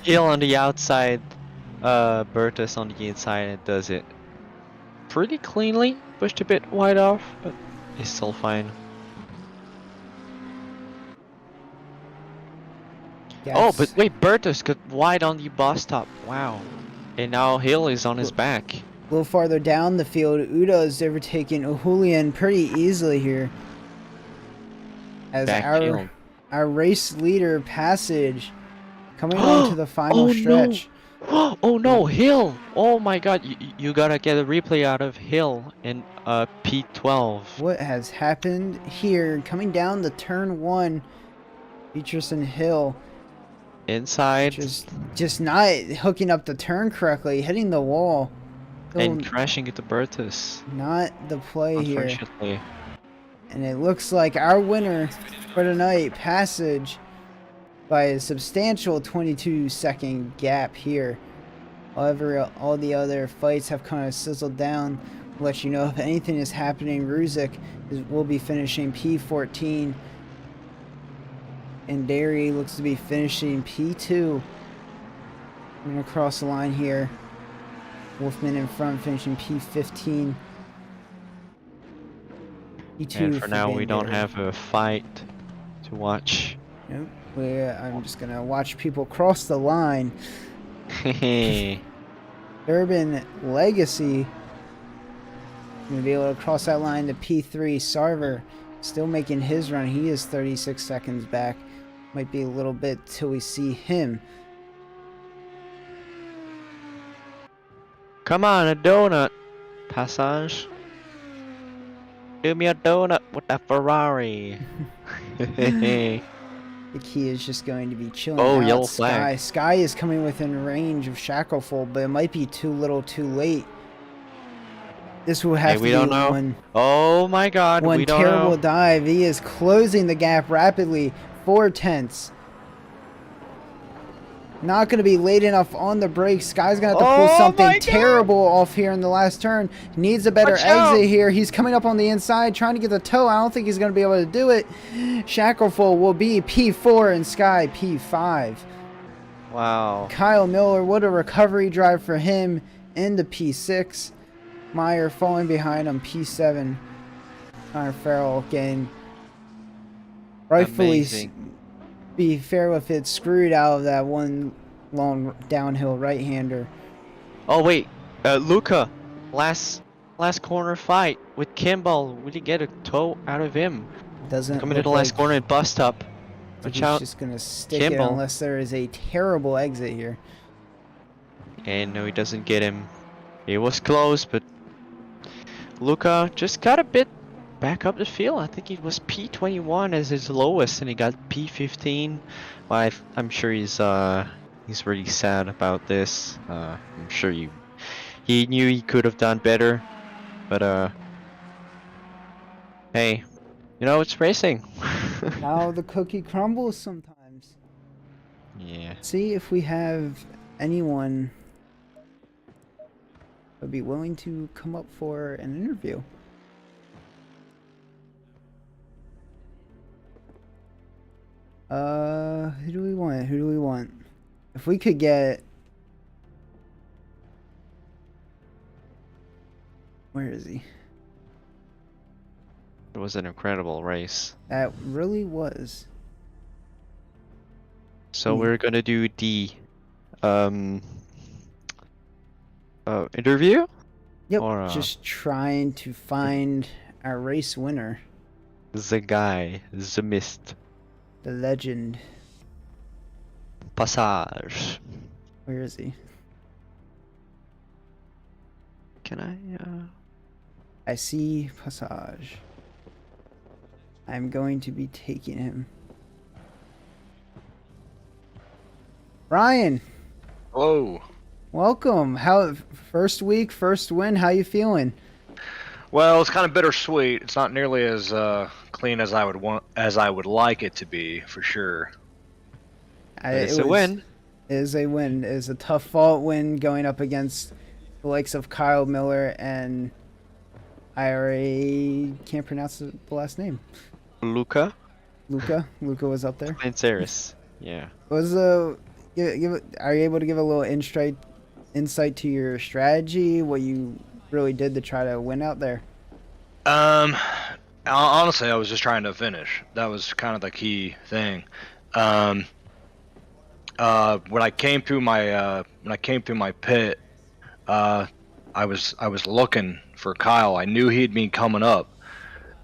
Hill on the outside, Bertus on the inside, and does it pretty cleanly. Pushed a bit wide off, but it's still fine. Yes. Oh, but wait, Bertus got wide on the bus stop. Wow. And now Hill is on his back. A little farther down the field, Uda is overtaking O'Hulian pretty easily here. As our race leader, Passage, coming on to the final stretch. No. Oh no, Hill! Oh my god, you gotta get a replay out of Hill in P12. What has happened here? Coming down the turn 1, Beatrice and Hill. Inside. Just not hooking up the turn correctly, hitting the wall. And crashing into Bertus. Not the play here. Unfortunately. And it looks like our winner for tonight, Passage, by a substantial 22-second gap here. However, all the other fights have kind of sizzled down. We'll let you know if anything is happening. Ruzik will be finishing P14. And Derry looks to be finishing P2. I'm going to cross the line here. Wolfman in front finishing P15. P2 and for now, we don't have a fight to watch. Nope. I'm just going to watch people cross the line. Urban Legacy Gonna be able to cross that line to P3. Sarver still making his run. He is 36 seconds back. Might be a little bit till we see him. Come on, a donut. Passage. Do me a donut with a Ferrari. The key is just going to be chilling Oh, out. yellow Sky. flag. Sky is coming within range of Shackleful, but it might be too little too late. This will have to we be don't know. one Oh my god, we don't terrible know. dive. He is closing the gap rapidly. 4/10. Not going to be late enough on the brakes. Sky's going to have to pull something terrible off here in the last turn. Needs a better exit here. He's coming up on the inside, trying to get the toe. I don't think he's going to be able to do it. Shackleful will be P4 and Sky P5. Wow. Kyle Miller, what a recovery drive for him into P6. Meyer falling behind him, P7. Connor Farrell getting rightfully be fair with it, screwed out of that one long downhill right-hander. Oh wait, Luca, last corner fight with Kimball. We didn't get a toe out of him. Doesn't Coming to the last corner and bust up. Watch out. He's just gonna stick Kimball. it unless there is a terrible exit here. And no, he doesn't get him. It was close, but Luca just got a bit back up the field. I think it was P21 as his lowest, and he got P15. Well, I'm sure he's really sad about this. I'm sure he knew he could have done better, but hey, you know, it's racing. Now the cookie crumbles sometimes. Yeah. See if we have anyone who would be willing to come up for an interview. Who do we want? Who do we want? If we could get... Where is he? It was an incredible race. That really was. So we're gonna do the interview? Yep, Or, just trying to find our race winner. the guy, the mist. The legend. Passage. Where is he? Can I I see Passage. I'm going to be taking him. Ryan, Hello. welcome. How first week, first win? How you feeling? Well, it's kind of bittersweet. It's not nearly as clean as I would like it to be, for sure. It's a win. It is a win. It is a tough fought win going up against the likes of Kyle Miller and I already can't pronounce the last name. Luca. Luca was up there. Lanceris. Yeah. Was are you able to give a little insight to your strategy, what you really did to try to win out there? Honestly, I was just trying to finish. That was kind of the key thing. When I came through my pit, I was looking for Kyle. I knew he'd be coming up,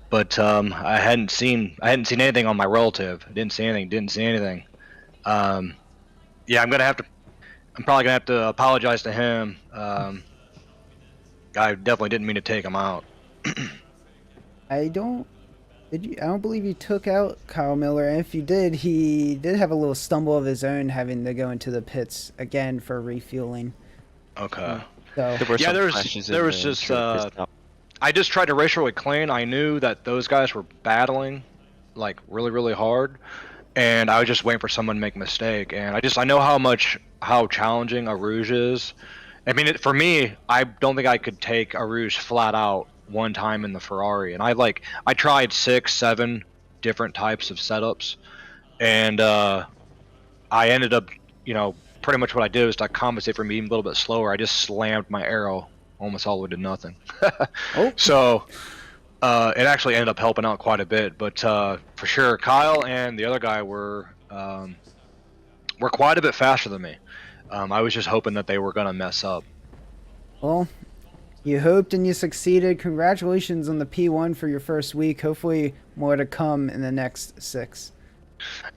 but I hadn't seen anything on my relative. Didn't see anything. Yeah, I'm probably gonna have to apologize to him. I definitely didn't mean to take him out. I don't believe you took out Kyle Miller, and if you did, he did have a little stumble of his own, having to go into the pits again for refueling. Okay. So Yeah, there was just I just tried to race really clean. I knew that those guys were battling like really hard, and I was just waiting for someone to make a mistake. And I know how challenging a Rouge is. I mean, for me, I don't think I could take a Rouge flat out one time in the Ferrari. And I tried 6-7 different types of setups, and I ended up, pretty much what I did was to compensate for me being a little bit slower. I just slammed my arrow almost all the way to nothing. Oh. So it actually ended up helping out quite a bit. But for sure, Kyle and the other guy were quite a bit faster than me. I was just hoping that they were going to mess up. Well, You hoped and you succeeded. Congratulations on the P1 for your first week. Hopefully more to come in the next 6.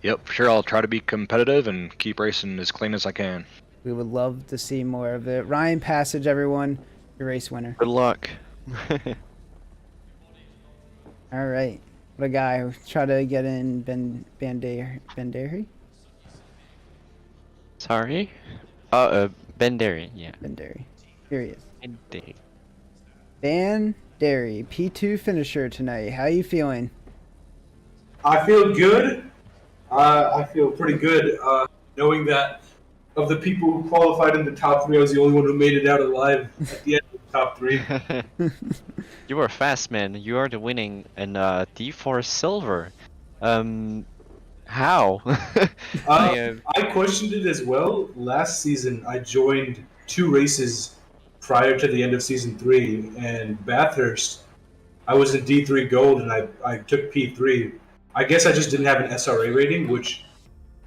Yep, for sure. I'll try to be competitive and keep racing as clean as I can. We would love to see more of it. Ryan Passage, everyone, your race winner. Good luck. All right. What a guy. Try to get in Banderi? Sorry? Benderi, yeah. Banderi. Here he is. Benderi. Banderi, P2 finisher tonight. How you feeling? I feel good. I feel pretty good knowing that of the people who qualified in the top 3, I was the only one who made it out alive at the end of the top 3. You were fast, man. You are the winning in D4 silver. How? I questioned it as well. Last season, I joined 2 races prior to the end of season 3, and Bathurst, I was in D3 gold, and I took P3. I guess I just didn't have an SRA rating, which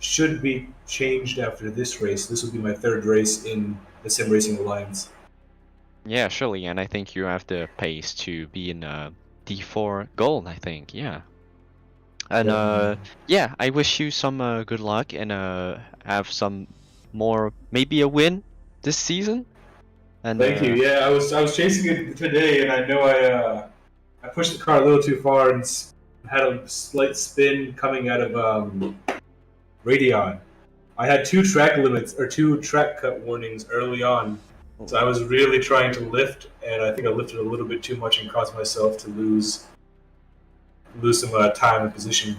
should be changed after this race. This will be my 3rd race in the Sim Racing Alliance. Yeah, surely, and I think you have the pace to be in D4 gold, I think, yeah. And yeah, I wish you some good luck and have some more, maybe a win this season. And Thank you. Yeah, I was chasing it today, and I know I pushed the car a little too far and had a slight spin coming out of Radion. I had 2 track limits or 2 track cut warnings early on, so I was really trying to lift, and I think I lifted a little bit too much and caused myself to lose some time and position.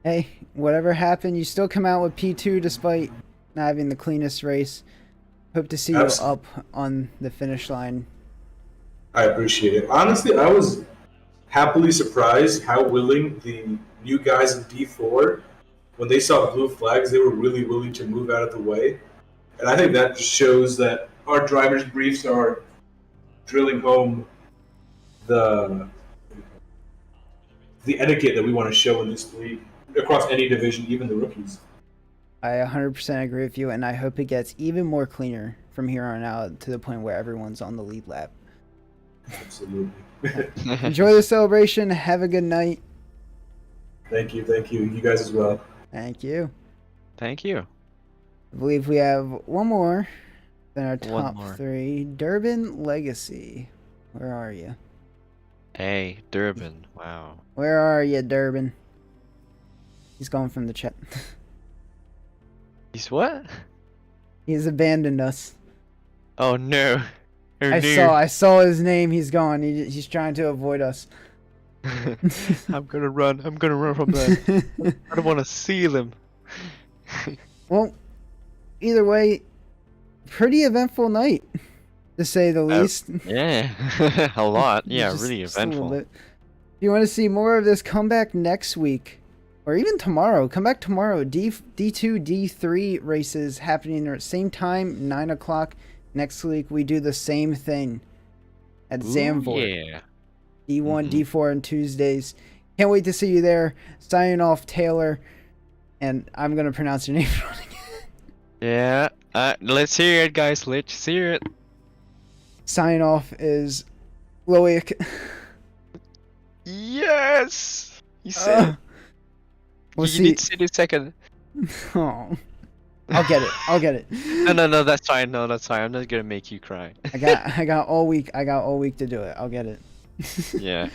Hey, whatever happened, you still come out with P2 despite not having the cleanest race. Hope to see you up on the finish line. I appreciate it. Honestly, I was happily surprised how willing the new guys in D4, when they saw blue flags, they were really willing to move out of the way. And I think that just shows that our drivers' briefs are drilling home the etiquette that we want to show in this league across any division, even the rookies. I 100% agree with you, and I hope it gets even more cleaner from here on out to the point where everyone's on the lead lap. Absolutely. Enjoy the celebration. Have a good night. Thank you. You guys as well. Thank you. Thank you. I believe we have one more than our One top more. 3. Durban Legacy. Where are you? Hey, Durban. Wow. Where are you, Durban? He's gone from the chat. He's what? He's abandoned us. Oh no. Oh, no. I saw his name. He's gone. He's trying to avoid us. I'm gonna run from them. I don't want to see them. Well, either way, pretty eventful night, to say the least. Yeah, a lot. Yeah, Just- really just a little eventful. bit. If you want to see more of this, come back next week. Or even tomorrow. Come back tomorrow. D2, D3 races happening at the same time, 9 o'clock. Next week, we do the same thing at Ooh, Zandvoort. yeah. D1, Mhm. D4 on Tuesdays. Can't wait to see you there. Signing off, Taylor. And I'm going to pronounce your name wrong again. Yeah. Let's hear it, guys. Let's hear it. Signing off is Loic. Yes. He said. We'll you see. need to say the second. Oh. I'll get it. No, that's fine. No, that's fine. I'm not gonna make you cry. I got all week. I got all week to do it. I'll get it. Yeah.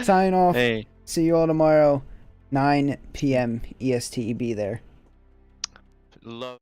Sign off. Hey. See you all tomorrow, 9 p.m. EST. Be there. Love.